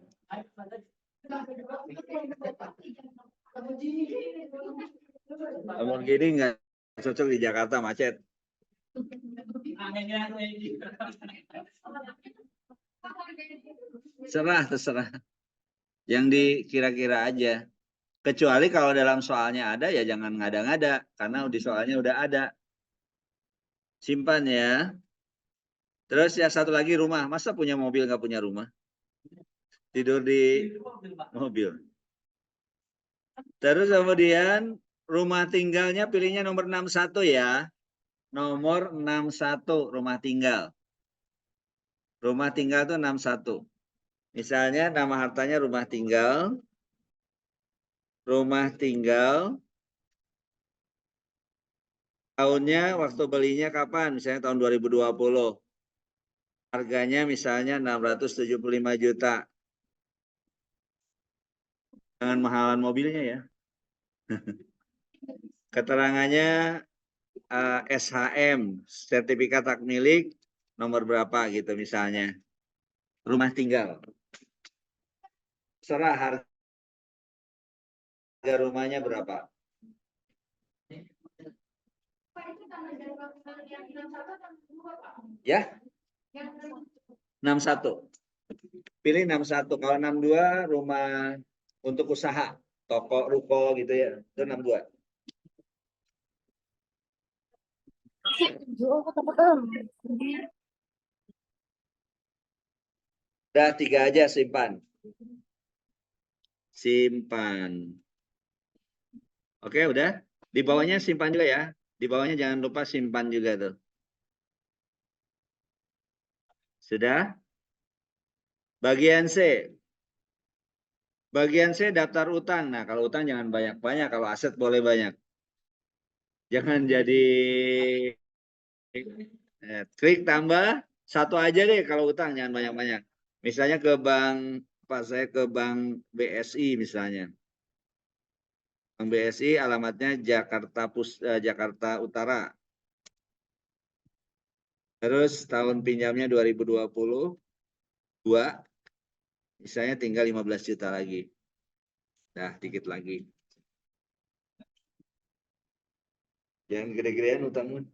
Lamborghini nggak cocok di Jakarta, macet. Terserah. Yang dikira-kira aja. Kecuali kalau dalam soalnya ada, ya jangan ngada-ngada. Karena di soalnya udah ada. Simpan ya. Terus yang satu lagi rumah. Masa punya mobil nggak punya rumah? Tidur di mobil. Terus kemudian rumah tinggalnya pilihnya nomor 61 ya. Nomor 61 rumah tinggal. Rumah tinggal itu 61. Misalnya nama hartanya rumah tinggal. Rumah tinggal. Tahunnya waktu belinya kapan? Misalnya tahun 2020. Harganya misalnya 675 juta. Jangan mahalan mobilnya ya. Keterangannya SHM, sertifikat hak milik, nomor berapa gitu misalnya. Rumah tinggal. Serah harga rumahnya berapa. Ya? 61. Pilih 61. Kalau 62 rumah untuk usaha, toko, ruko gitu ya. Itu 62. Udah 3 aja simpan. Simpan. Oke, udah. Di bawahnya simpan juga ya. Di bawahnya jangan lupa simpan juga tuh. Sudah? Bagian C. Bagian C daftar utang. Nah, kalau utang jangan banyak-banyak. Kalau aset boleh banyak. Jangan jadi klik tambah. Satu aja deh kalau utang. Jangan banyak-banyak. Misalnya ke bank, saya ke bank BSI misalnya. Bank BSI alamatnya Jakarta Utara. Terus tahun pinjamnya 2022. Misalnya tinggal 15 juta lagi. Nah, dikit lagi. Jangan gede-gedean utangnya.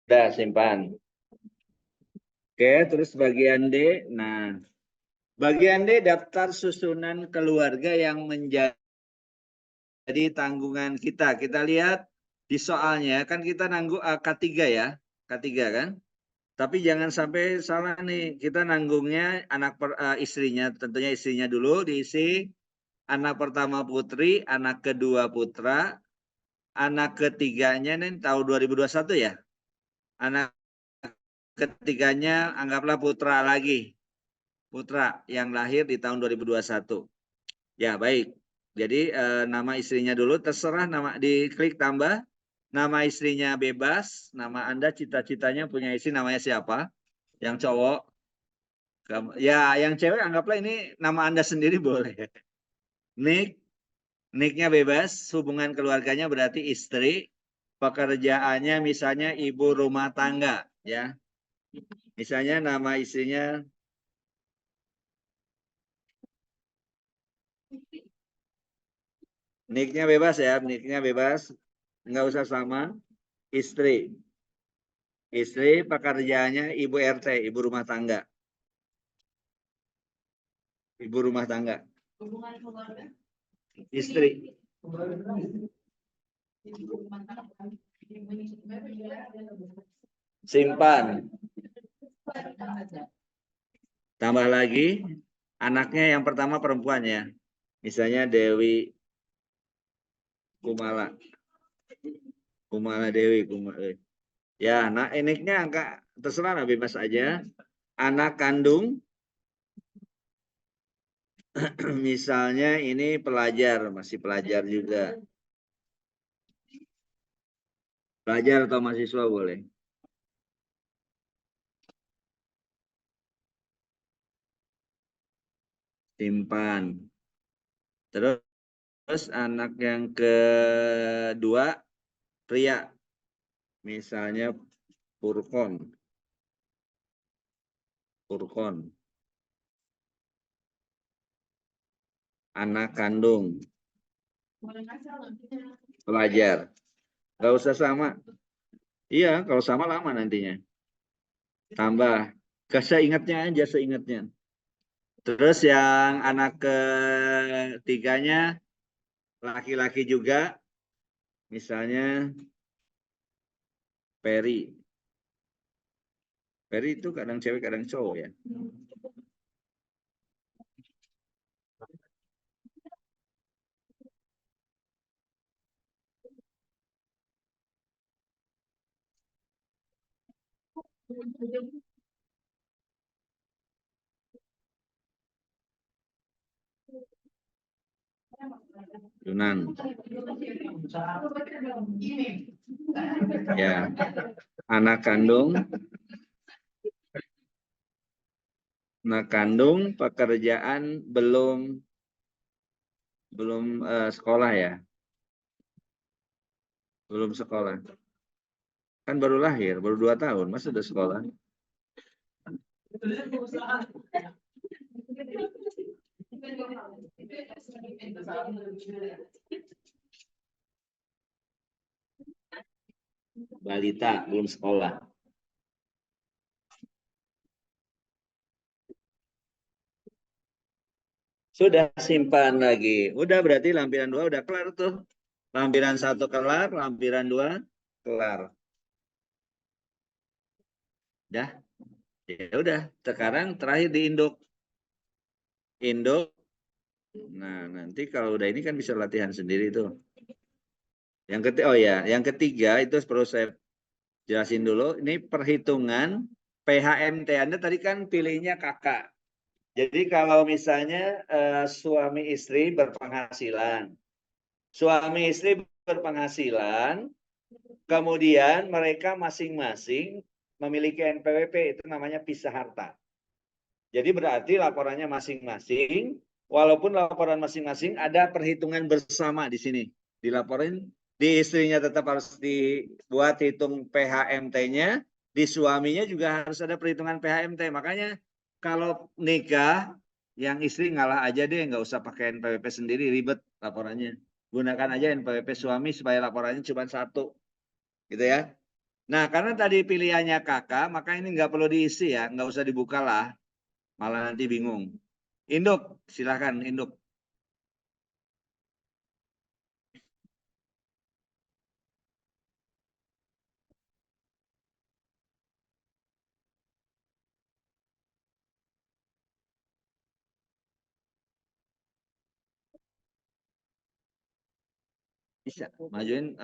Udah simpan. Oke, terus bagian D. Nah, bagian D daftar susunan keluarga yang menjadi tanggungan kita. Kita lihat di soalnya kan kita nanggung K3 ya, K3 kan. Tapi jangan sampai salah nih. Kita nanggungnya istrinya, tentunya istrinya dulu diisi. Anak pertama putri, anak kedua putra, anak ketiganya nih tahun 2021 ya. Anak ketiganya anggaplah putra lagi. Putra yang lahir di tahun 2021. Ya, baik. Jadi nama istrinya dulu terserah, nama diklik tambah. Nama istrinya bebas, nama Anda cita-citanya punya istri namanya siapa? Yang cowok. Ya, yang cewek anggaplah ini nama Anda sendiri boleh. Nicknya bebas, hubungan keluarganya berarti istri. Pekerjaannya misalnya ibu rumah tangga, ya. Misalnya nama istrinya nicknya bebas ya, nicknya bebas, nggak usah sama. Istri, pekerjaannya ibu RT, ibu rumah tangga, ibu rumah tangga. Istri. Simpan. Tambah lagi, anaknya yang pertama perempuan ya. Misalnya Dewi Kumala. Dewi. Ya, nah enaknya angka terserah bebas aja. Anak kandung, misalnya ini pelajar, masih pelajar juga. Pelajar atau mahasiswa boleh. Simpan. Terus anak yang kedua pria. Misalnya Purkon. Anak kandung. Pelajar. Gak usah sama. Iya, kalau sama lama nantinya. Tambah. Seingatnya aja, seingatnya. Terus yang anak ketiganya laki-laki juga. Misalnya Peri. Peri itu kadang cewek, kadang cowok ya. Yunan. Ya. Anak kandung pekerjaan belum sekolah ya. Belum sekolah. Kan baru lahir, baru 2 tahun, masa udah sekolah? Balita, belum sekolah. Sudah simpan lagi. Udah berarti lampiran 2 udah kelar tuh. Lampiran 1 kelar, lampiran 2 kelar. Udah. Ya udah, sekarang terakhir di induk. Induk. Nah, nanti kalau udah ini kan bisa latihan sendiri tuh. Yang ketiga itu perlu saya jelasin dulu. Ini perhitungan PHMT. Anda tadi kan pilihnya kakak. Jadi kalau misalnya suami istri berpenghasilan. Suami istri berpenghasilan, kemudian mereka masing-masing memiliki NPWP, itu namanya pisah harta. Jadi berarti laporannya masing-masing, walaupun laporan masing-masing ada perhitungan bersama di sini. Dilaporin, di istrinya tetap harus dibuat hitung PHMT-nya, di suaminya juga harus ada perhitungan PHMT. Makanya kalau nikah, yang istri ngalah aja deh, nggak usah pakai NPWP sendiri, ribet laporannya. Gunakan aja NPWP suami supaya laporannya cuma 1. Gitu ya. Nah, karena tadi pilihannya kakak, maka ini nggak perlu diisi ya, nggak usah dibuka lah. Malah nanti bingung. Induk, silakan induk. Bisa majuin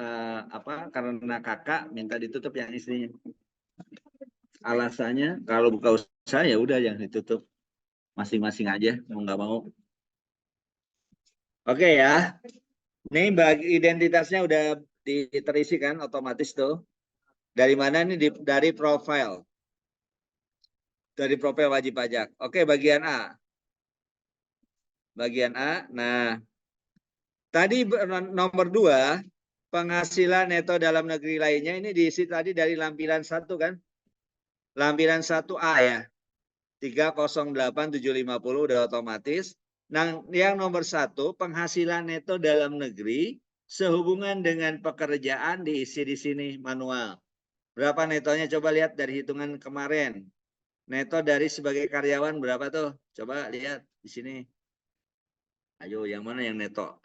karena kakak minta ditutup yang istrinya. Alasannya kalau buka usaha ya udah yang ditutup masing-masing aja mau nggak mau. Oke ya. Ini bagi identitasnya udah terisi kan otomatis tuh. Dari mana nih? Dari profil. Dari profil wajib pajak. Oke, bagian A. Bagian A. Nah, tadi nomor 2, penghasilan neto dalam negeri lainnya ini diisi tadi dari lampiran 1 kan? Lampiran 1A ya. 308750 udah otomatis. Nah, yang nomor 1, penghasilan neto dalam negeri sehubungan dengan pekerjaan diisi di sini manual. Berapa netonya? Coba lihat dari hitungan kemarin. Neto dari sebagai karyawan berapa tuh? Coba lihat di sini. Ayo, yang mana yang neto?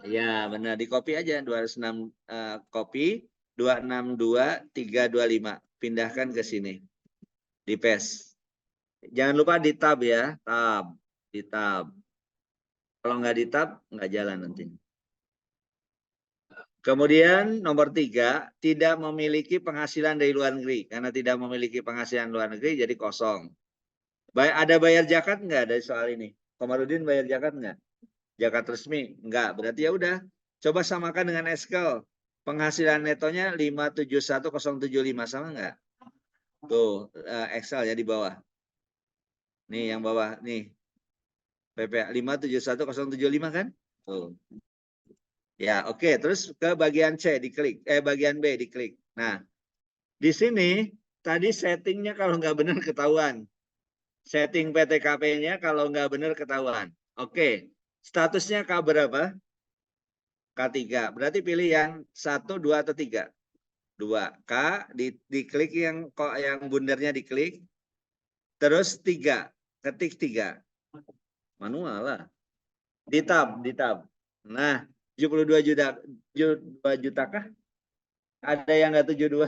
Ya, benar. Di copy aja. 206 copy. 262325. Pindahkan ke sini. Di paste. Jangan lupa di tab ya. Tab. Di tab. Kalau nggak di tab, nggak jalan nanti. Kemudian nomor 3, tidak memiliki penghasilan dari luar negeri. Karena tidak memiliki penghasilan luar negeri, jadi kosong. Ada bayar zakat nggak dari soal ini? Komarudin bayar zakat nggak? Zakat resmi? Nggak. Berarti ya udah. Coba samakan dengan Eskel. Penghasilan netonya 571.075. Sama nggak? Tuh, Excel ya di bawah. Nih yang bawah. Nih. PPA 571.075 kan? Tuh. Ya, oke. Terus ke bagian C diklik. Bagian B diklik. Nah, di sini tadi settingnya kalau nggak benar ketahuan. Setting PTKP-nya kalau nggak benar ketahuan. Oke. Statusnya K berapa? K3. Berarti pilih yang 1, 2, atau 3? 2. K, diklik yang bundernya diklik. Terus 3. Ketik 3. Manual lah. Di tab. Nah, 72 juta, 72 juta kah? Ada yang nggak 72?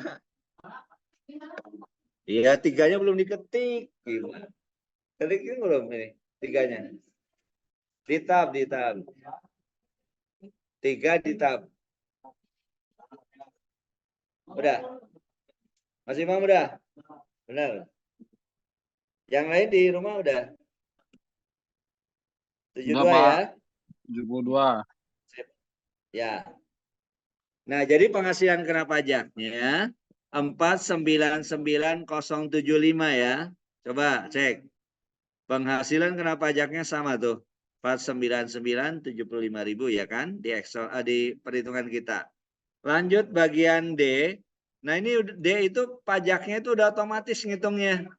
Iya, tiganya belum diketik. Gila. Ketikin belum ini? Tiganya. Di tab. Tiga di tab. Udah. Masih mau udah? Benar. Yang lain di rumah udah? 72 Pak. ya? 72. Ya. Nah, jadi penghasilan kena pajaknya 499.075 ya. Coba cek. Penghasilan kena pajaknya sama tuh. 499.075.000 ya kan di Excel di perhitungan kita. Lanjut bagian D. Nah, ini D itu pajaknya itu udah otomatis ngitungnya.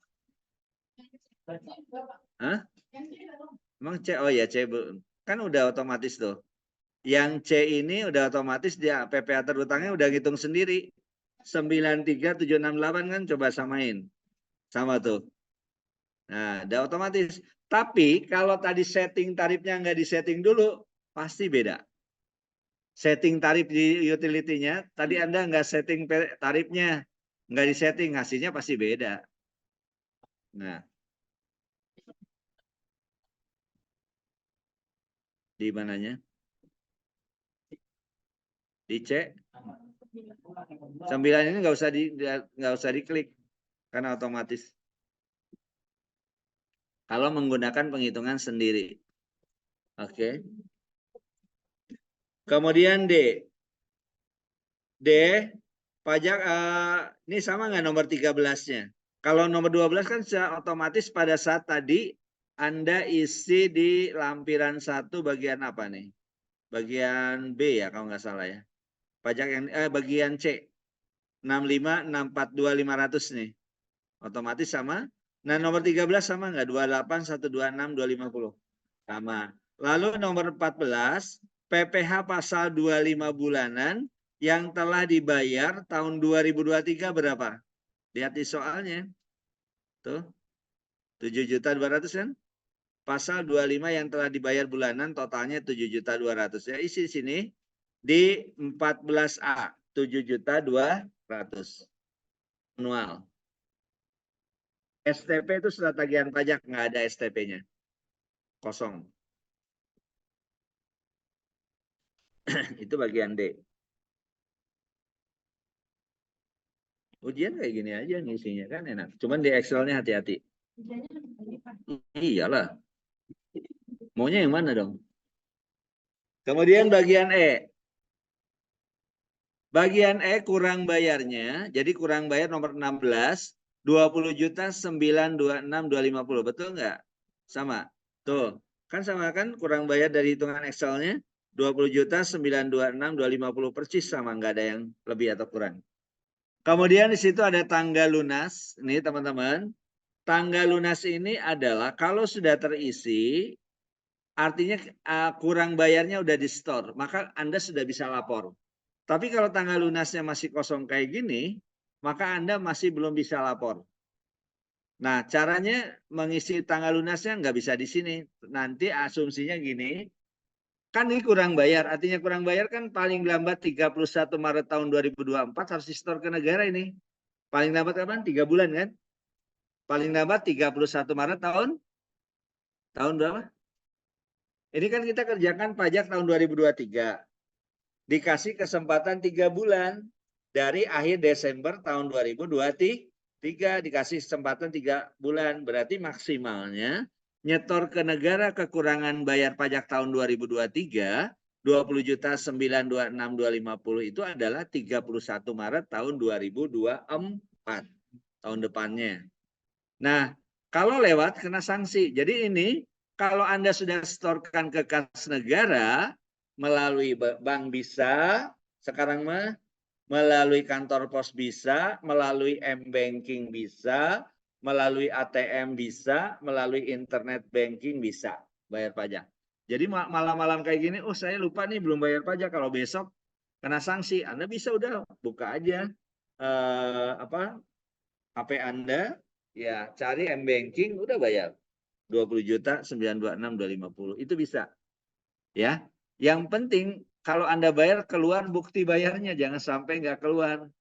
Hah? Emang C? Oh ya C kan udah otomatis tuh. Yang C ini udah otomatis dia PPA terutangnya udah ngitung sendiri. 93768 kan coba samain. Sama tuh. Nah, udah otomatis. Tapi kalau tadi setting tarifnya nggak disetting dulu, pasti beda. Setting tarif di utility-nya, tadi Anda nggak setting tarifnya, nggak disetting, hasilnya pasti beda. Nah, di mananya? Dicek. 9 ini nggak usah diklik karena otomatis. Kalau menggunakan penghitungan sendiri. Oke. Kemudian D. D, pajak ini sama nggak nomor 13-nya? Kalau nomor 12 kan secara otomatis pada saat tadi Anda isi di lampiran 1 bagian apa nih? Bagian B ya kalau nggak salah ya. Pajak yang bagian C. 65, 642, 500 nih. Otomatis sama. Nah, nomor 13 sama nggak? 28, 126, 250. Sama. Lalu nomor 14, PPh pasal 25 bulanan yang telah dibayar tahun 2023 berapa? Lihat di soalnya. Tuh. 7.200.000 kan? Pasal 25 yang telah dibayar bulanan totalnya 7.200.000. Ya isi sini di 14A 7.200.000. Manual. STP itu surat tagihan pajak, nggak ada STP-nya. Kosong. Itu bagian D. Ujian kayak gini aja ngisinya kan enak. Cuman di Excel-nya hati-hati. Iyalah. Maunya yang mana dong? Kemudian bagian E. Bagian E kurang bayarnya. Jadi kurang bayar nomor 16. 20.926.250. Betul nggak? Sama. Tuh. Kan sama kan kurang bayar dari hitungan Excel-nya. 20.926.250 persis sama. Nggak ada yang lebih atau kurang. Kemudian di situ ada tanggal lunas. Nih teman-teman. Tanggal lunas ini adalah kalau sudah terisi, artinya kurang bayarnya udah di store, maka Anda sudah bisa lapor. Tapi kalau tanggal lunasnya masih kosong kayak gini, maka Anda masih belum bisa lapor. Nah, caranya mengisi tanggal lunasnya nggak bisa di sini. Nanti asumsinya gini, kan ini kurang bayar. Artinya kurang bayar kan paling lambat 31 Maret tahun 2024 harus di store ke negara ini. Paling lambat kapan? 3 bulan kan? Paling lambat 31 Maret tahun berapa? Ini kan kita kerjakan pajak tahun 2023. Dikasih kesempatan 3 bulan dari akhir Desember tahun 2023 dikasih kesempatan 3 bulan. Berarti maksimalnya nyetor ke negara kekurangan bayar pajak tahun 2023 20.926.250 itu adalah 31 Maret tahun 2024 tahun depannya. Nah, kalau lewat kena sanksi. Jadi ini kalau Anda sudah setorkan ke kas negara melalui bank bisa, sekarang mah melalui kantor pos bisa, melalui m-banking bisa, melalui ATM bisa, melalui internet banking bisa bayar pajak. Jadi malam-malam kayak gini, oh saya lupa nih belum bayar pajak. Kalau besok kena sanksi, Anda bisa udah buka aja HP Anda. Ya, cari m-banking udah bayar 20.926.250 itu bisa. Ya. Yang penting kalau Anda bayar keluar bukti bayarnya, jangan sampai nggak keluar.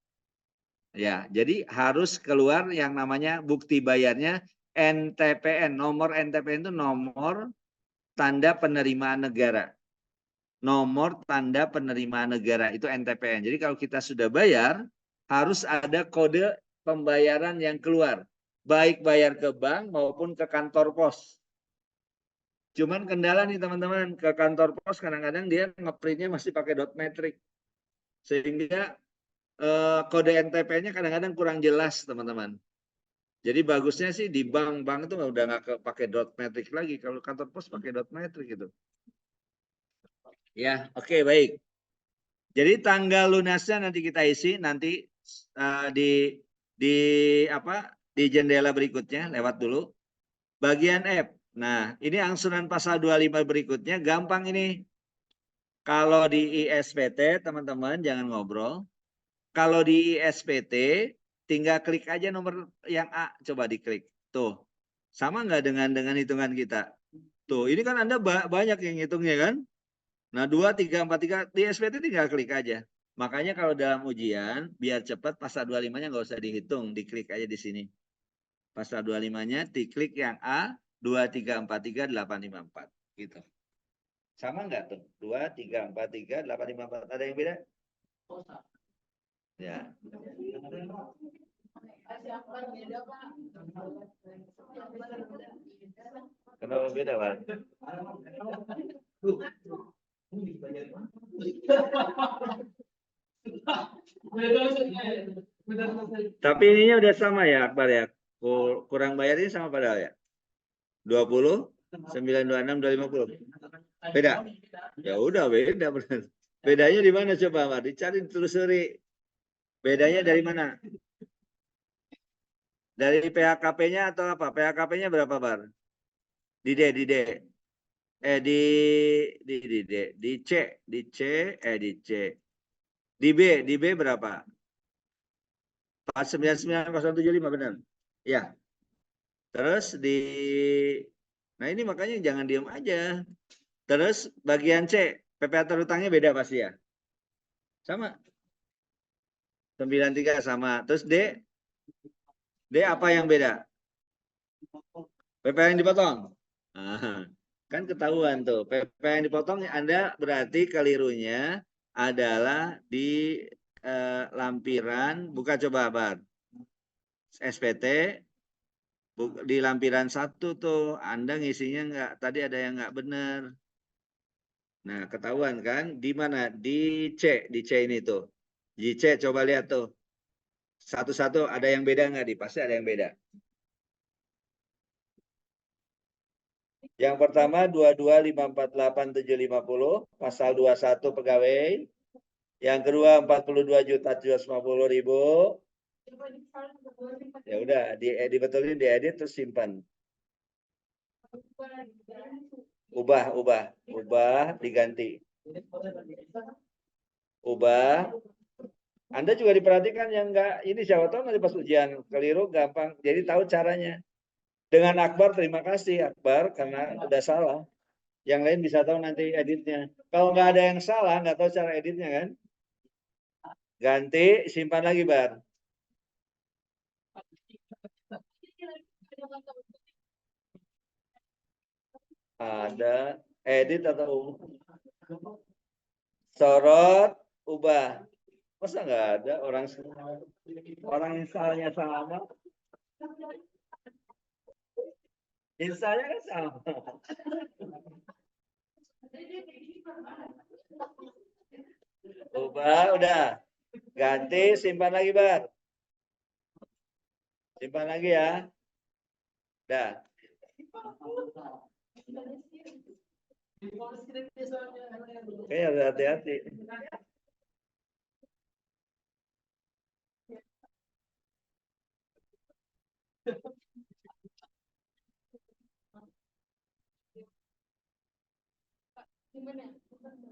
Ya, jadi harus keluar yang namanya bukti bayarnya NTPN. Nomor NTPN itu nomor tanda penerimaan negara. Nomor tanda penerimaan negara itu NTPN. Jadi kalau kita sudah bayar, harus ada kode pembayaran yang keluar. Baik bayar ke bank maupun ke kantor pos. Cuman kendala nih teman-teman, ke kantor pos kadang-kadang dia ngeprintnya masih pakai dot matrix. Sehingga kode NTP-nya kadang-kadang kurang jelas teman-teman. Jadi bagusnya sih di bank-bank itu udah nggak pakai dot matrix lagi. Kalau kantor pos pakai dot matrix gitu. Ya, oke, baik. Jadi tanggal lunasnya nanti kita isi nanti di jendela berikutnya lewat dulu. Bagian F. Nah, ini angsuran pasal 25 berikutnya gampang ini. Kalau di ISPT teman-teman jangan ngobrol. Kalau di ISPT tinggal klik aja nomor yang A, coba diklik. Tuh. Sama nggak dengan hitungan kita? Tuh, ini kan Anda banyak yang hitungnya kan? Nah, 2, 3, 4, 3 di SPT tinggal klik aja. Makanya kalau dalam ujian, biar cepat pasal 25-nya nggak usah dihitung, diklik aja di sini. Pasal 25-nya diklik yang A, 2, 3, 4, 3, 8, 5, 4. Gitu. Sama nggak tuh? 2, 3, 4, 3, 8, 5, 4. Ada yang beda? Ya. Kenapa beda, Pak? Tapi ininya udah sama ya, Akbar ya. Kurang bayar ini sama padahal ya. 20, 926, 250. Beda. Ya udah beda benar. Bedanya di mana coba, Pak? Dicari telusuri. Bedanya dari mana? Dari PHKP-nya atau apa? PHKP-nya berapa, Bar? Di D. Di C. Di B berapa? 499.075 benar. Ya. Terus nah ini makanya jangan diem aja. Terus bagian C, PPh terutangnya beda pasti ya. Sama. 93 sama. Terus D apa yang beda? PPh yang dipotong. Nah, kan ketahuan tuh. PPh yang dipotong Anda berarti kelirunya adalah di lampiran, buka coba Bar. SPT di lampiran 1 tuh Anda ngisinya enggak, tadi ada yang enggak benar. Nah, ketahuan kan di mana? Di C ini tuh. Di C coba lihat tuh. Satu-satu ada yang beda enggak? Pasti ada yang beda. Yang pertama 22.548.750 pasal 21 pegawai. Yang kedua 42.750.000. Ya udah, dibetulin, diedit terus simpan. Ubah, diganti. Ubah. Anda juga diperhatikan yang enggak, ini siapa tahu nanti pas ujian keliru gampang. Jadi tahu caranya. Dengan Akbar, terima kasih Akbar karena udah salah. Yang lain bisa tahu nanti editnya. Kalau nggak ada yang salah, nggak tahu cara editnya kan? Ganti, simpan lagi Bar. Ada edit atau sorot, ubah. Masa nggak ada orang installnya sama? Installnya kan sama. Ubah, udah. Ganti, simpan lagi, Bar. Simpan lagi ya. Dah. Oke, harus hati-hati.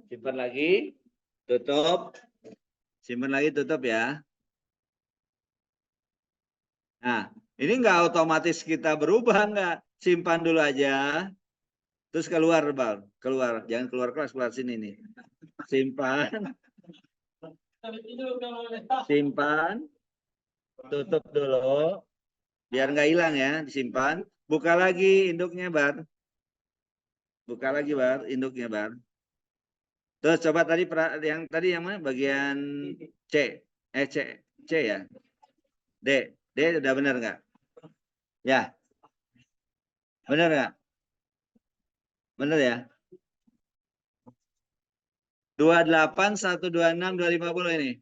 Simpan lagi, tutup. Simpan lagi, tutup ya. Nah, ini enggak otomatis kita berubah, enggak. Simpan dulu aja. Terus keluar, Bal. Keluar. Jangan keluar kelas, keluar sini nih. Simpan. Simpan. Tutup dulu. Biar nggak hilang ya. Disimpan. Buka lagi induknya, Bar. Buka lagi, Bar. Induknya, Bar. Terus coba tadi yang mana? Bagian C. C ya. D udah benar nggak? Ya. Benar nggak? Benar ya? 28, 126, 250 ini.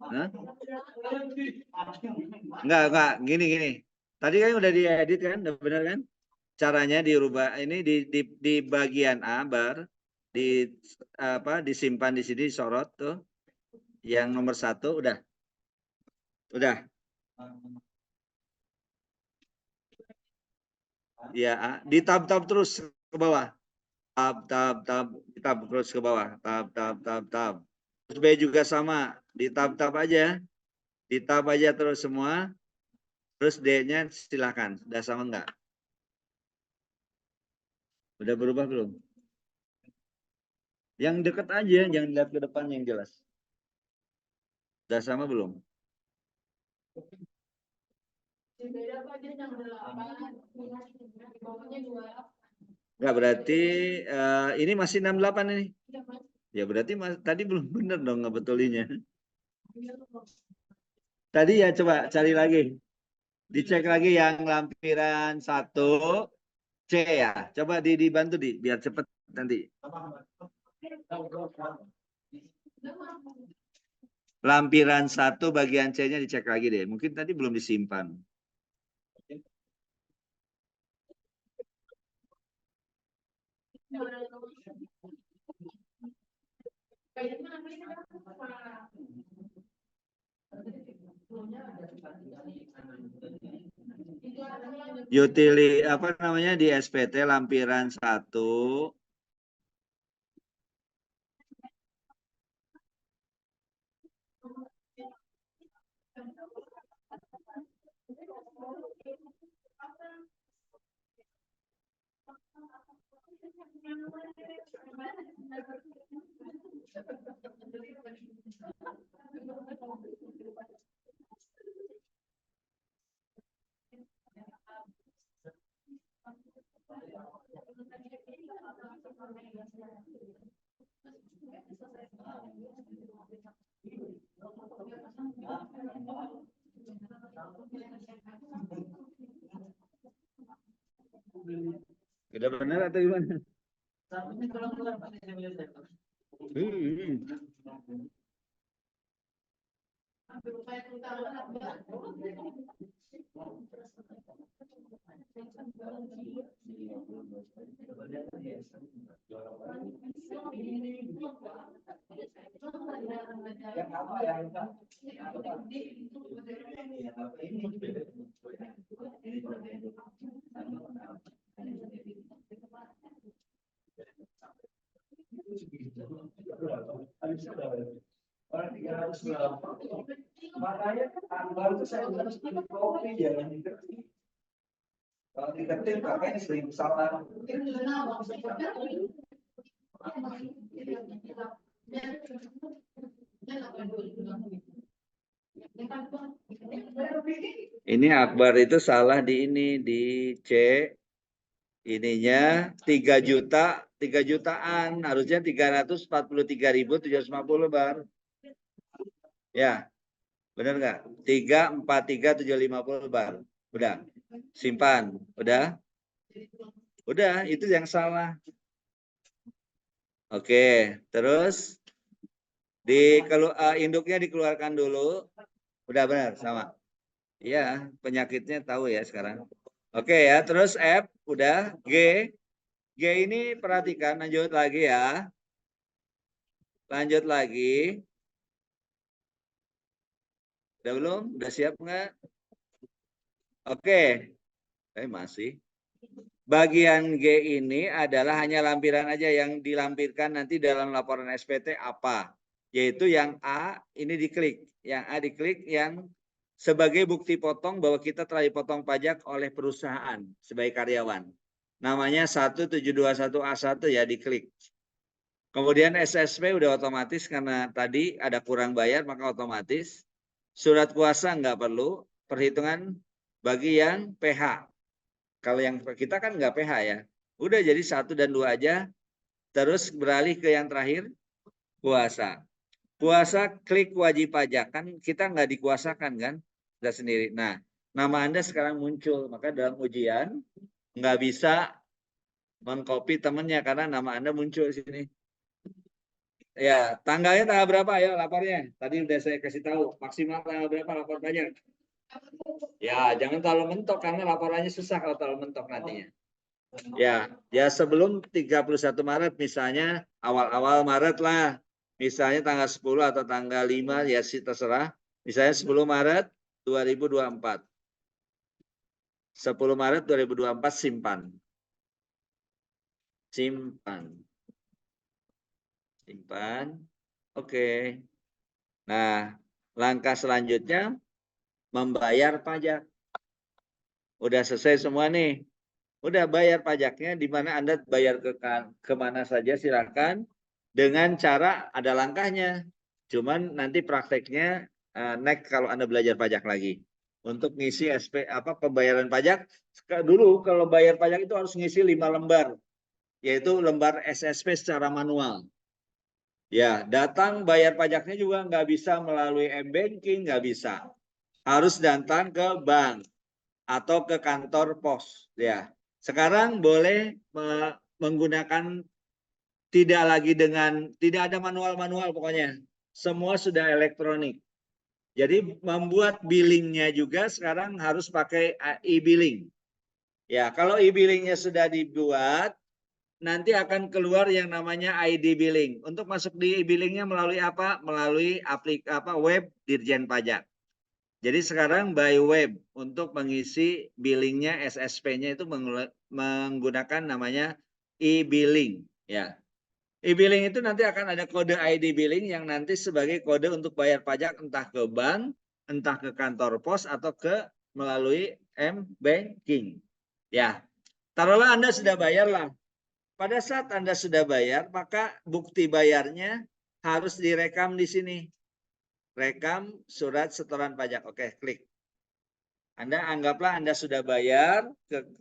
Hah? Enggak. Gini. Tadi kan udah diedit kan? Udah benar kan? Caranya dirubah. Ini di bagian A, Bar. Disimpan di sini, sorot tuh. Yang nomor 1 udah. Ya, di tab terus ke bawah. Tab terus ke bawah. Tab. Terus B juga sama, di tab aja. Di tab aja terus semua. Terus D-nya silakan. Udah sama enggak? Udah berubah belum? Yang dekat aja, jangan lihat ke depan yang jelas. Udah sama belum? Enggak, berarti ini masih 68 ini. Ya berarti tadi belum benar dong ngebetulinya. Tadi ya coba cari lagi. Dicek lagi yang lampiran 1 C ya. Coba dibantu biar cepet nanti. Lampiran 1 bagian C-nya dicek lagi deh. Mungkin tadi belum disimpan. Apa namanya di SPT lampiran 1. Udah benar atau gimana? Makanya Akbar itu saya harus minum kopi jangan diketik. Kalau diketik makanya sering salah. Ini Akbar itu salah di ini di C. Ininya 3 jutaan, harusnya 343.750 Bar. Ya. Benar nggak? 343.750 Bar. Udah. Simpan. Udah? Udah, itu yang salah. Oke, terus induknya dikeluarkan dulu. Udah benar sama. Iya, penyakitnya tahu ya sekarang. Oke ya, terus F udah, G ini perhatikan, lanjut lagi ya. Lanjut lagi. Udah belum? Udah siap nggak? Oke. Masih. Bagian G ini adalah hanya lampiran aja yang dilampirkan nanti dalam laporan SPT apa? Yaitu yang A ini diklik. Yang A diklik, yang sebagai bukti potong bahwa kita telah dipotong pajak oleh perusahaan sebagai karyawan. Namanya 1721A1 ya, diklik. Kemudian SSP udah otomatis karena tadi ada kurang bayar maka otomatis. Surat kuasa nggak perlu, perhitungan bagi yang PH. Kalau yang kita kan nggak PH ya. Udah jadi 1 dan 2 aja. Terus beralih ke yang terakhir, kuasa. Kuasa klik wajib pajak. Kan kita nggak dikuasakan kan, sudah sendiri. Nah, nama Anda sekarang muncul. Maka dalam ujian nggak bisa mengcopy temennya karena nama Anda muncul di sini. Ya, tanggalnya tanggal berapa ya lapornya? Tadi udah saya kasih tahu. Maksimal tanggal berapa lapor pajak? Ya, jangan terlalu mentok karena laporannya susah kalau terlalu mentok nantinya. Ya sebelum 31 Maret misalnya awal-awal Maret lah. Misalnya tanggal 10 atau tanggal 5 ya sih terserah. Misalnya 10 Maret 2024. 10 Maret 2024 simpan. Simpan. Oke. Nah, langkah selanjutnya membayar pajak. Udah selesai semua nih. Udah bayar pajaknya, di mana Anda bayar kemana saja silakan. Dengan cara ada langkahnya. Cuman nanti prakteknya next kalau Anda belajar pajak lagi. Untuk ngisi pembayaran pajak. Dulu kalau bayar pajak itu harus ngisi 5 lembar. Yaitu lembar SSP secara manual. Ya, datang bayar pajaknya juga nggak bisa melalui m-banking, nggak bisa. Harus datang ke bank atau ke kantor pos. Ya, sekarang boleh menggunakan tidak ada manual-manual pokoknya. Semua sudah elektronik. Jadi membuat billingnya juga sekarang harus pakai e-billing. Ya, kalau e-billingnya sudah dibuat, nanti akan keluar yang namanya ID billing. Untuk masuk di e-billingnya melalui apa? Melalui web Dirjen Pajak. Jadi sekarang by web untuk mengisi billingnya SSP-nya itu menggunakan namanya e-billing. Ya, e-billing itu nanti akan ada kode ID billing yang nanti sebagai kode untuk bayar pajak entah ke bank, entah ke kantor pos atau melalui m-banking. Ya, taruhlah Anda sudah bayar lah. Pada saat Anda sudah bayar, maka bukti bayarnya harus direkam di sini. Rekam surat setoran pajak. Oke, klik. Anda anggaplah Anda sudah bayar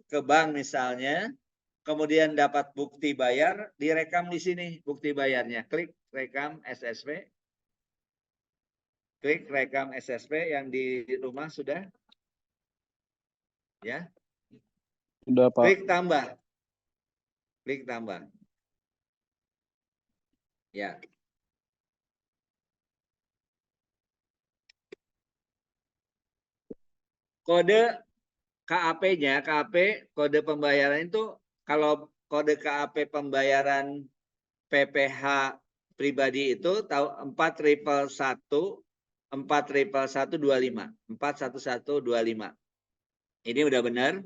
ke bank misalnya, kemudian dapat bukti bayar, direkam di sini bukti bayarnya. Klik rekam SSP. Klik rekam SSP yang di rumah sudah? Ya. Sudah, Pak. Klik tambah. Klik tambah. Ya. Kode KAP-nya, kode pembayaran itu kalau kode KAP pembayaran PPH pribadi itu tahu 4.111.4.125. Ini udah benar.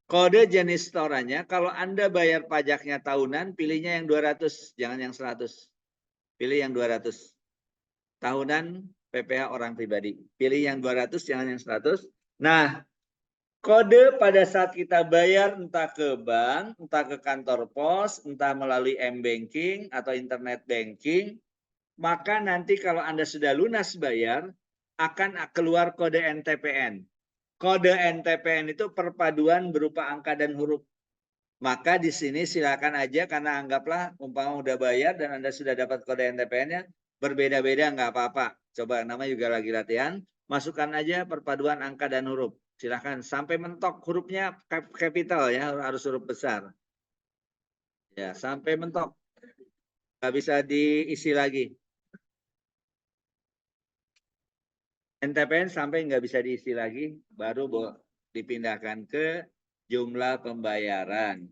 Kode jenis setorannya kalau Anda bayar pajaknya tahunan, pilihnya yang 200, jangan yang 100. Pilih yang 200. Tahunan PPH orang pribadi. Pilih yang 200, jangan yang 100. Nah, kode pada saat kita bayar entah ke bank, entah ke kantor pos, entah melalui m-banking atau internet banking, maka nanti kalau Anda sudah lunas bayar, akan keluar kode NTPN. Kode NTPN itu perpaduan berupa angka dan huruf. Maka di sini silakan aja karena anggaplah umpama udah bayar dan Anda sudah dapat kode NTPN-nya, berbeda-beda nggak apa-apa. Coba namanya juga lagi latihan, masukkan aja perpaduan angka dan huruf. Silahkan sampai mentok hurufnya capital ya, harus huruf besar. Ya, sampai mentok. Nggak bisa diisi lagi. NTPN sampai nggak bisa diisi lagi, baru dipindahkan ke jumlah pembayaran.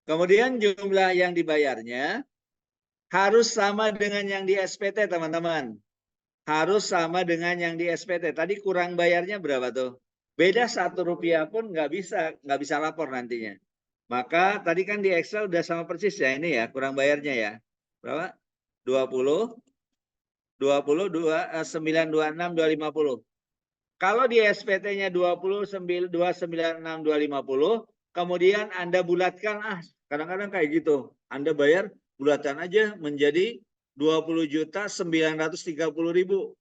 Kemudian jumlah yang dibayarnya harus sama dengan yang di SPT, teman-teman. Harus sama dengan yang di SPT. Tadi kurang bayarnya berapa tuh? Beda Rp1 pun nggak bisa lapor nantinya. Maka tadi kan di Excel udah sama persis ya ini ya, kurang bayarnya ya. Berapa? 20, 926, 250. Kalau di SPT-nya 20, 296, 250, kemudian Anda bulatkan, kadang-kadang kayak gitu. Anda bayar bulatan aja menjadi 20.930.000.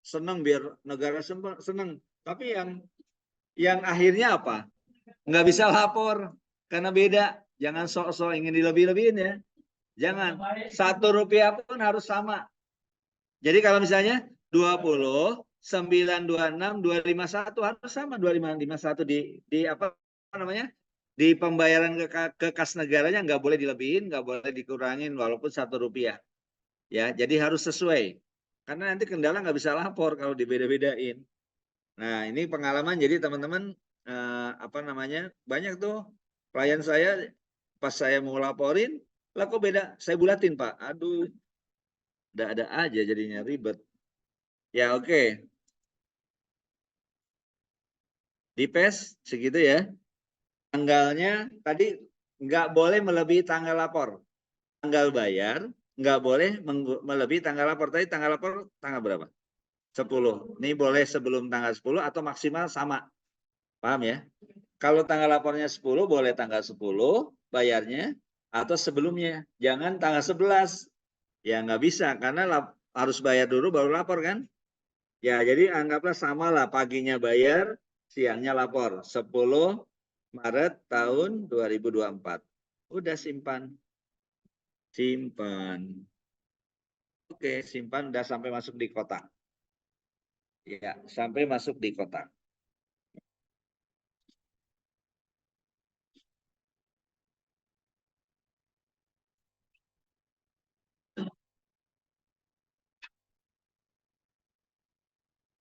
Senang biar negara senang. Tapi yang akhirnya apa? Nggak bisa lapor karena beda. Jangan sok-sok ingin dilebih-lebihin ya. Jangan. Rp1 pun harus sama. Jadi kalau misalnya 20, 926, 251 harus sama 2551 di apa namanya? Di pembayaran ke kas negaranya nggak boleh dilebihin, nggak boleh dikurangin walaupun Rp1. Ya, jadi harus sesuai. Karena nanti kendala nggak bisa lapor kalau dibeda-bedain. Nah, ini pengalaman jadi teman-teman banyak tuh klien saya pas saya mau laporin, lah kok beda? Saya bulatin, Pak. Aduh, ada aja jadinya ribet. Ya, oke. Di PES segitu ya. Tanggalnya tadi nggak boleh melebihi tanggal lapor. Tanggal bayar nggak boleh melebihi tanggal lapor. Tadi tanggal lapor tanggal berapa? 10. Ini boleh sebelum tanggal 10 atau maksimal sama. Paham ya? Kalau tanggal lapornya 10, boleh tanggal 10 bayarnya atau sebelumnya. Jangan tanggal 11. Ya nggak bisa karena harus bayar dulu baru lapor kan? Ya jadi anggaplah sama lah, paginya bayar, siangnya lapor. 10 Maret tahun 2024. Udah simpan. Simpan. Oke, simpan udah sampai masuk di kotak. Ya, sampai masuk di kotak.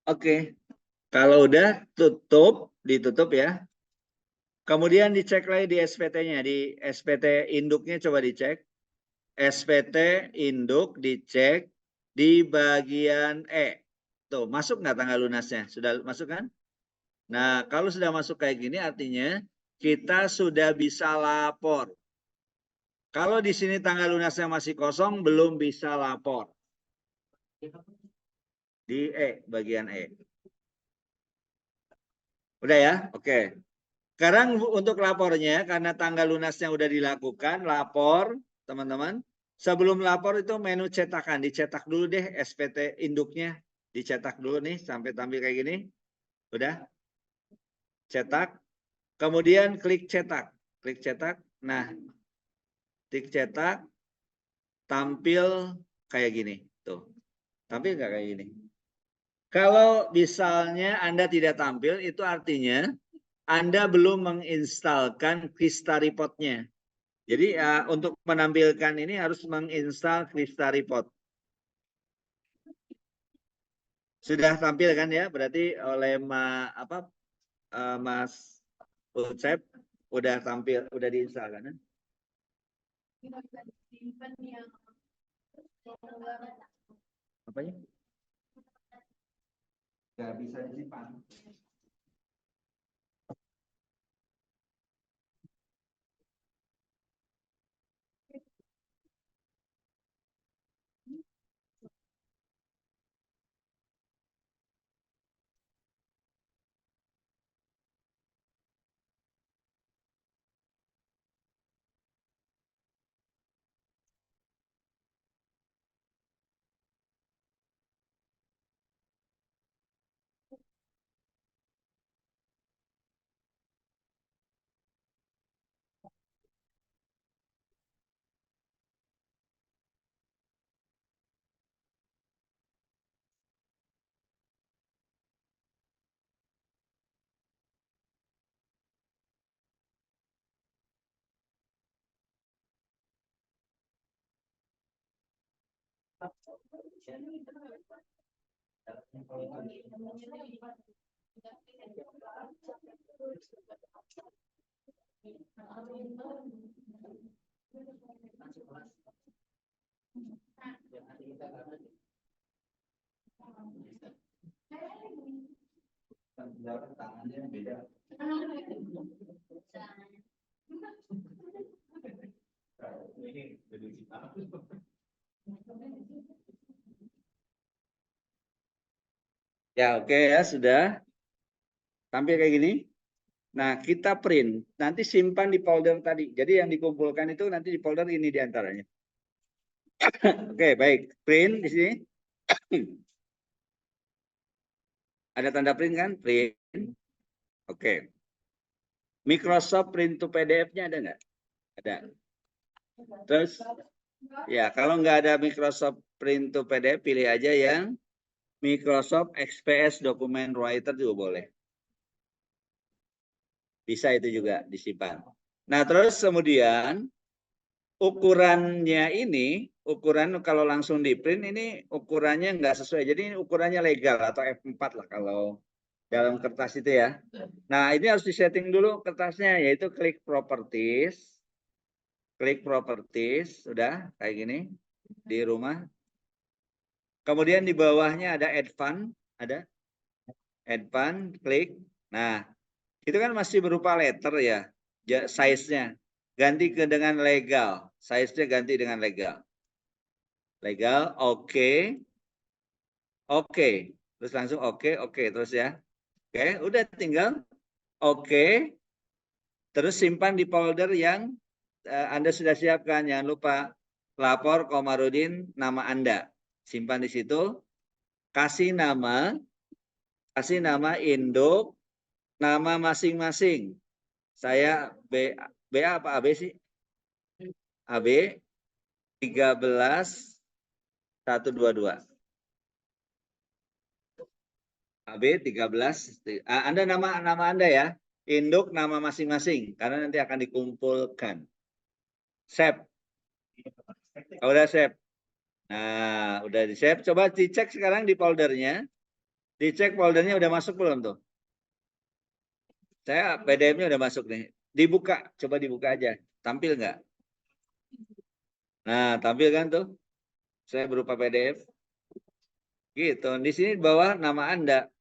Oke, kalau udah ditutup ya. Kemudian dicek lagi di SPT-nya, di SPT induknya coba dicek. SPT induk dicek di bagian E. Tuh, masuk nggak tanggal lunasnya? Sudah masuk kan? Nah, kalau sudah masuk kayak gini artinya kita sudah bisa lapor. Kalau di sini tanggal lunasnya masih kosong, belum bisa lapor. Di E, bagian E. Udah ya? Oke. Sekarang untuk lapornya, karena tanggal lunasnya udah dilakukan, lapor, teman-teman. Sebelum lapor itu menu cetakan, dicetak dulu deh SPT induknya. Dicetak dulu nih, sampai tampil kayak gini. Udah? Cetak. Kemudian klik cetak. Klik cetak. Nah, klik cetak. Tampil kayak gini. Tuh. Tampil nggak kayak gini? Kalau misalnya Anda tidak tampil, itu artinya Anda belum menginstalkan Kristaripot-nya. Jadi untuk menampilkan ini harus menginstal Kristaripot. Sudah tampil kan ya? Berarti oleh Mas Ucep udah tampil, udah diinstal kan? Apanya? Gak bisa disimpan. Tangannya beda. Ini Ya, oke ya, sudah. Tampil kayak gini. Nah, kita print. Nanti simpan di folder tadi. Jadi yang dikumpulkan itu nanti di folder ini diantaranya. Oke, baik. Print di sini. Ada tanda print kan? Print. Oke. Microsoft Print to PDF-nya ada nggak? Ada. Terus, ya kalau nggak ada Microsoft Print to PDF, pilih aja yang Microsoft XPS Document Writer juga boleh. Bisa itu juga disimpan. Nah, terus kemudian ukurannya ini, ukuran kalau langsung di print ini ukurannya nggak sesuai. Jadi ini ukurannya legal atau F4 lah kalau dalam kertas itu ya. Nah, ini harus disetting dulu kertasnya, yaitu klik properties. Klik properties, sudah kayak gini di rumah. Kemudian di bawahnya ada advance, ada advance, klik. Nah, itu kan masih berupa letter ya, size-nya. Ganti ke dengan legal, size-nya ganti dengan legal. Legal, oke. Oke. Terus langsung oke, oke terus ya. Oke, udah tinggal oke. Terus simpan di folder yang Anda sudah siapkan. Jangan lupa lapor Komarudin nama Anda. Simpan di situ. Kasih nama induk, nama masing-masing. Saya BA apa AB sih? AB 13122. AB 13. Anda nama Anda ya. Induk nama masing-masing karena nanti akan dikumpulkan. Save. Udah save. Nah, udah di save. Coba dicek sekarang di foldernya. Dicek foldernya udah masuk belum tuh? Saya PDF-nya udah masuk nih. Dibuka, coba dibuka aja. Tampil nggak? Nah, tampil kan tuh? Saya berupa PDF. Gitu. Di sini di bawah nama Anda.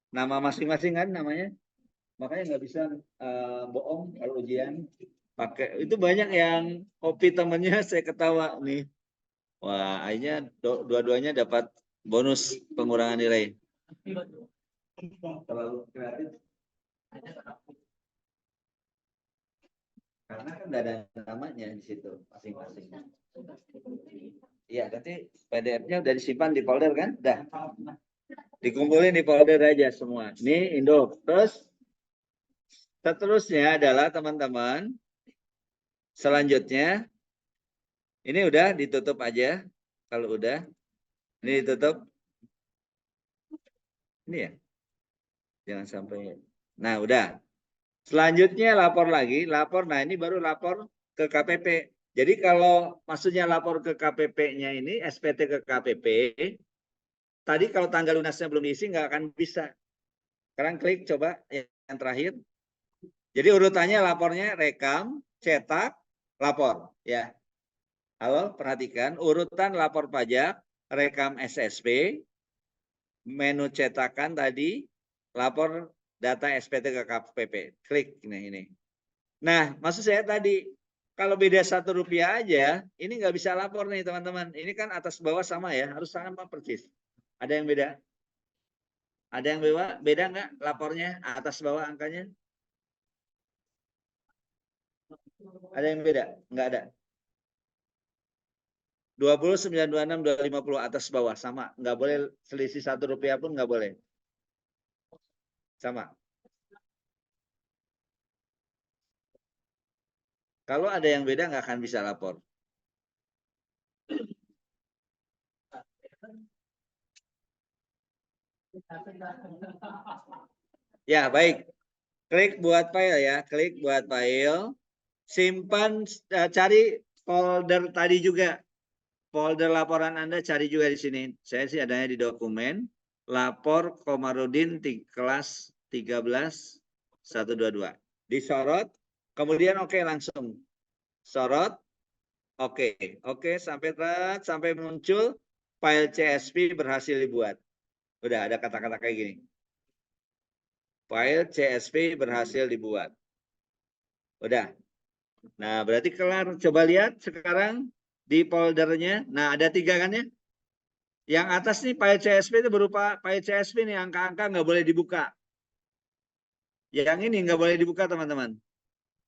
Nama masing-masing kan namanya. Makanya nggak bisa bohong kalau ujian. Pakai itu banyak yang copy temennya saya ketawa nih. Wah, akhirnya dua-duanya dapat bonus pengurangan nilai. Terlalu kreatif. Karena kan nggak ada namanya di situ masing-masing. Iya, nanti PDF-nya udah disimpan di folder kan? Udah. Dikumpulin di folder aja semua. Ini Indo. Terus seterusnya adalah teman-teman. Selanjutnya ini udah ditutup aja. Kalau udah ini ditutup. Ini ya. Jangan sampai. Nah, udah. Selanjutnya lapor lagi, lapor. Nah, ini baru lapor ke KPP. Jadi kalau maksudnya lapor ke KPP-nya ini SPT ke KPP, tadi kalau tanggal lunasnya belum diisi nggak akan bisa. Sekarang klik coba yang terakhir. Jadi urutannya lapornya rekam, cetak, lapor ya. Halo, perhatikan urutan lapor pajak, rekam SSP, menu cetakan tadi, lapor data SPT ke KPP. Klik ini. Nah, maksud saya tadi kalau beda Rp1 aja, ini nggak bisa lapor nih teman-teman. Ini kan atas bawah sama ya, harus sama persis. Ada yang beda? Ada yang beda nggak lapornya atas bawah angkanya? Ada yang beda? Nggak ada. 20, 926, 250 atas bawah sama, nggak boleh selisih Rp1 pun nggak boleh. Sama. Kalau ada yang beda nggak akan bisa lapor. Ya, baik. Klik buat file ya, klik buat file. Simpan, cari folder tadi juga. Folder laporan Anda cari juga di sini. Saya sih adanya di dokumen. Lapor Komarudin kelas 13 122. Disorot, kemudian oke langsung. Sorot, oke sampai muncul file CSV berhasil dibuat. Udah ada kata-kata kayak gini. File CSV berhasil dibuat. Udah. Nah, berarti kelar. Coba lihat sekarang di foldernya. Nah, ada 3 kan ya? Yang atas nih file CSV itu berupa file CSV nih, angka-angka nggak boleh dibuka. Yang ini nggak boleh dibuka teman-teman.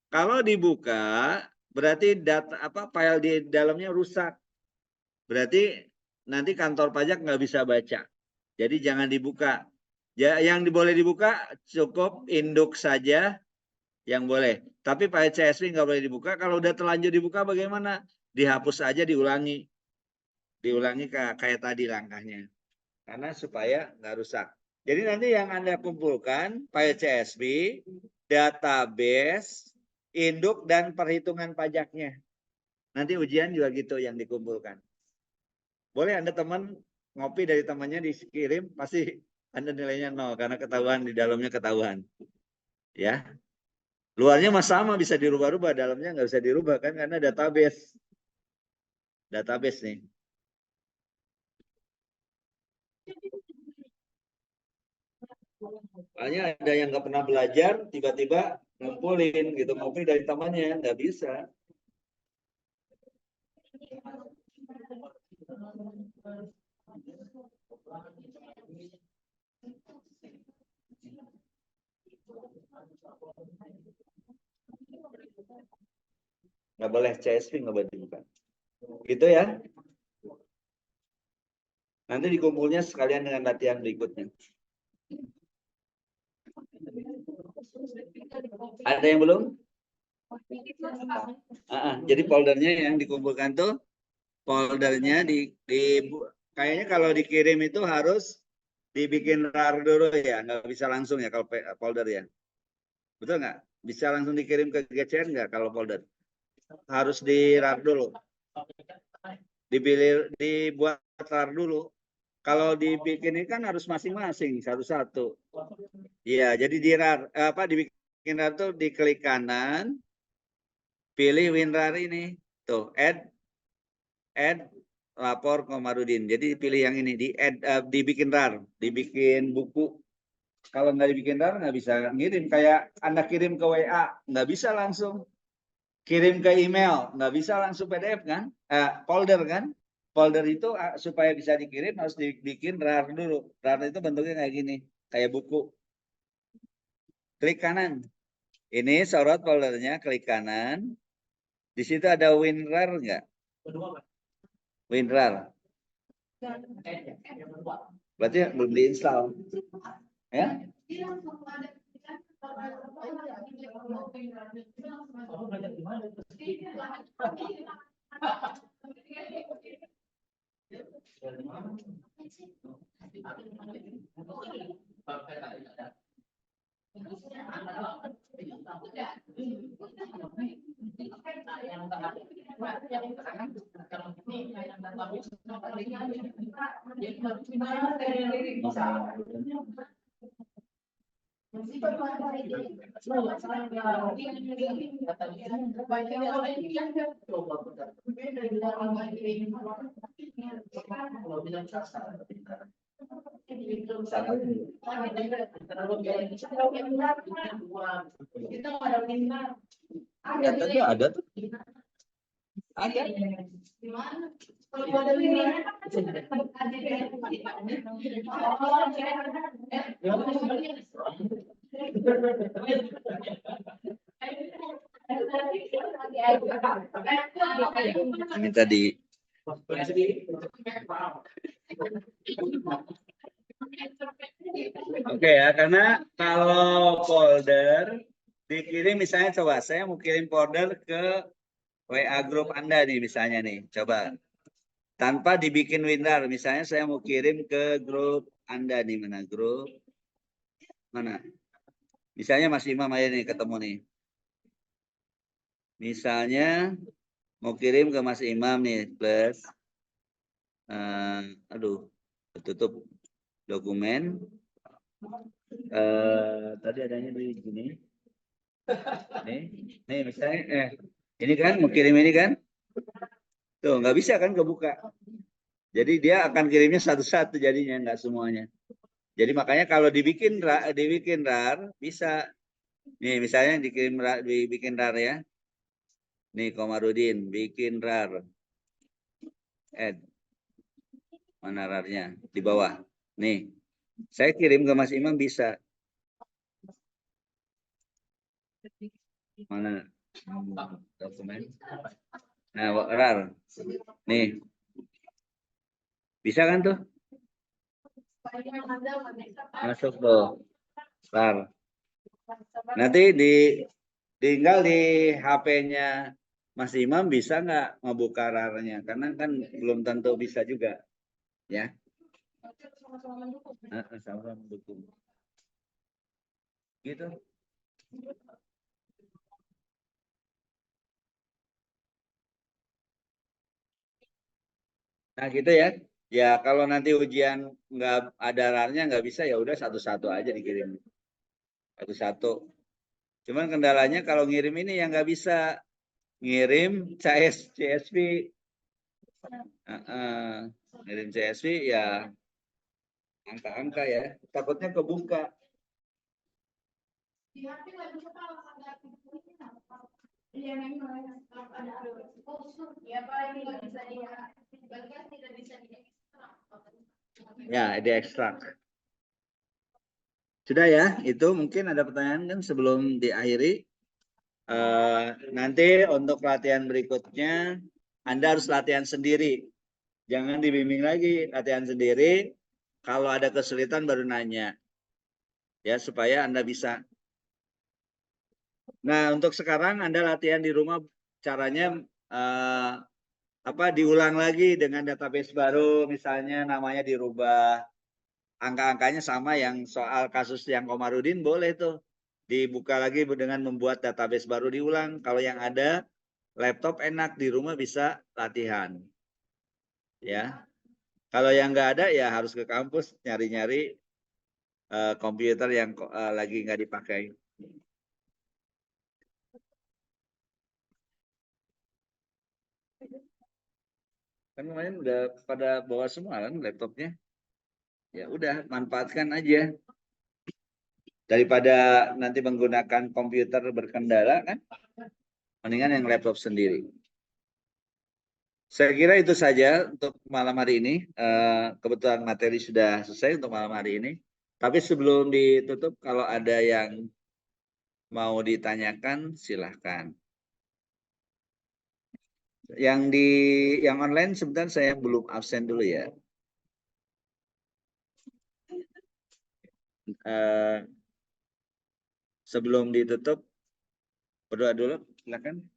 Kalau dibuka berarti data file di dalamnya rusak. Berarti nanti kantor pajak nggak bisa baca. Jadi jangan dibuka. Ya, yang boleh dibuka cukup induk saja yang boleh. Tapi file CSV nggak boleh dibuka. Kalau udah terlanjur dibuka bagaimana? Dihapus aja, diulangi. Diulangi kayak tadi langkahnya. Karena supaya nggak rusak. Jadi nanti yang Anda kumpulkan file CSV, database, induk, dan perhitungan pajaknya. Nanti ujian juga gitu yang dikumpulkan. Boleh Anda teman ngopi dari temannya dikirim, pasti Anda nilainya 0 karena ketahuan di dalamnya ketahuan. Ya. Luarnya mah sama bisa dirubah-rubah, dalamnya nggak bisa dirubah kan karena database. Database nih. Hanya ada yang nggak pernah belajar, tiba-tiba ngumpulin gitu, ngopi dari temannya, nggak bisa. Nggak boleh CSV, nggak boleh dibuka. Gitu ya. Nanti dikumpulnya sekalian dengan latihan berikutnya. Ada yang belum? Jadi foldernya yang dikumpulkan tuh, foldernya kayaknya kalau dikirim itu harus dibikin RAR dulu ya, nggak bisa langsung ya kalau folder ya. Betul nggak? Bisa langsung dikirim ke GCN nggak kalau folder? Harus di RAR dulu. Dibuat RAR dulu. Kalau dibikin ini kan harus masing-masing satu-satu. Iya, jadi di RAR dibikin RAR tuh diklik kanan, pilih WinRAR ini. Tuh, add lapor Komarudin. Jadi pilih yang ini, dibikin RAR, dibikin buku. Kalau nggak dibikin RAR nggak bisa ngirim. Kayak Anda kirim ke WA, nggak bisa langsung. Kirim ke email, nggak bisa langsung PDF kan? Folder kan? Folder itu supaya bisa dikirim harus dibikin RAR dulu. RAR itu bentuknya kayak gini, kayak buku. Klik kanan. Ini sorot foldernya, klik kanan. Di situ ada WinRAR nggak? WinRAR. Berarti belum diinstal. Ya? Ada tuh. Ada. Ini tadi. Oke ya, karena kalau folder dikirim misalnya, coba saya mau kirim folder ke WA grup Anda nih misalnya nih, coba. Tanpa dibikin WinRAR, misalnya saya mau kirim ke grup Anda nih, mana grup? Mana? Misalnya Mas Imam aja nih ketemu nih. Misalnya mau kirim ke Mas Imam nih, plus. Aduh, tutup dokumen. Tadi adanya di sini. Nih misalnya, ini kan mau kirim ini kan? Tuh, nggak bisa kan kebuka. Jadi dia akan kirimnya satu-satu jadinya, nggak semuanya. Jadi makanya kalau dibikin RAR bisa. Nih misalnya dibikin RAR ya. Nih Komarudin bikin RAR. Add. Mana RAR-nya? Di bawah. Nih, saya kirim ke Mas Imam bisa. Mana dokumen? Nah, RAR. Nih. Bisa kan tuh? Masuk tuh. RAR. Nanti tinggal di HP-nya Mas Imam bisa nggak ngebuka RAR-nya? Karena kan belum tentu bisa juga. Ya. Sama-sama mendukung. Gitu. Nah gitu ya. Ya kalau nanti ujian nggak ada RAR-nya nggak bisa ya udah satu-satu aja dikirim. Satu-satu. Cuman kendalanya kalau ngirim ini yang nggak bisa ngirim CSV. Ngirim CSV ya angka-angka ya. Takutnya kebuka. Ya, di ekstrak. Sudah ya, itu mungkin ada pertanyaan kan sebelum diakhiri. Nanti untuk latihan berikutnya, Anda harus latihan sendiri. Jangan dibimbing lagi, latihan sendiri. Kalau ada kesulitan baru nanya. Ya, supaya Anda bisa. Nah, untuk sekarang Anda latihan di rumah, caranya diulang lagi dengan database baru, misalnya namanya dirubah. Angka-angkanya sama yang soal kasus yang Komarudin boleh tuh dibuka lagi dengan membuat database baru diulang. Kalau yang ada laptop enak di rumah bisa latihan. Ya. Kalau yang nggak ada ya harus ke kampus nyari-nyari komputer yang lagi nggak dipakai. Kan kemarin udah pada bawa semua kan laptopnya. Ya udah manfaatkan aja. Daripada nanti menggunakan komputer berkendara kan, mendingan yang laptop sendiri. Saya kira itu saja untuk malam hari ini. Kebetulan materi sudah selesai untuk malam hari ini. Tapi sebelum ditutup, kalau ada yang mau ditanyakan, silahkan. Yang online sebentar saya belum absen dulu ya. Sebelum ditutup, berdoa dulu, silakan.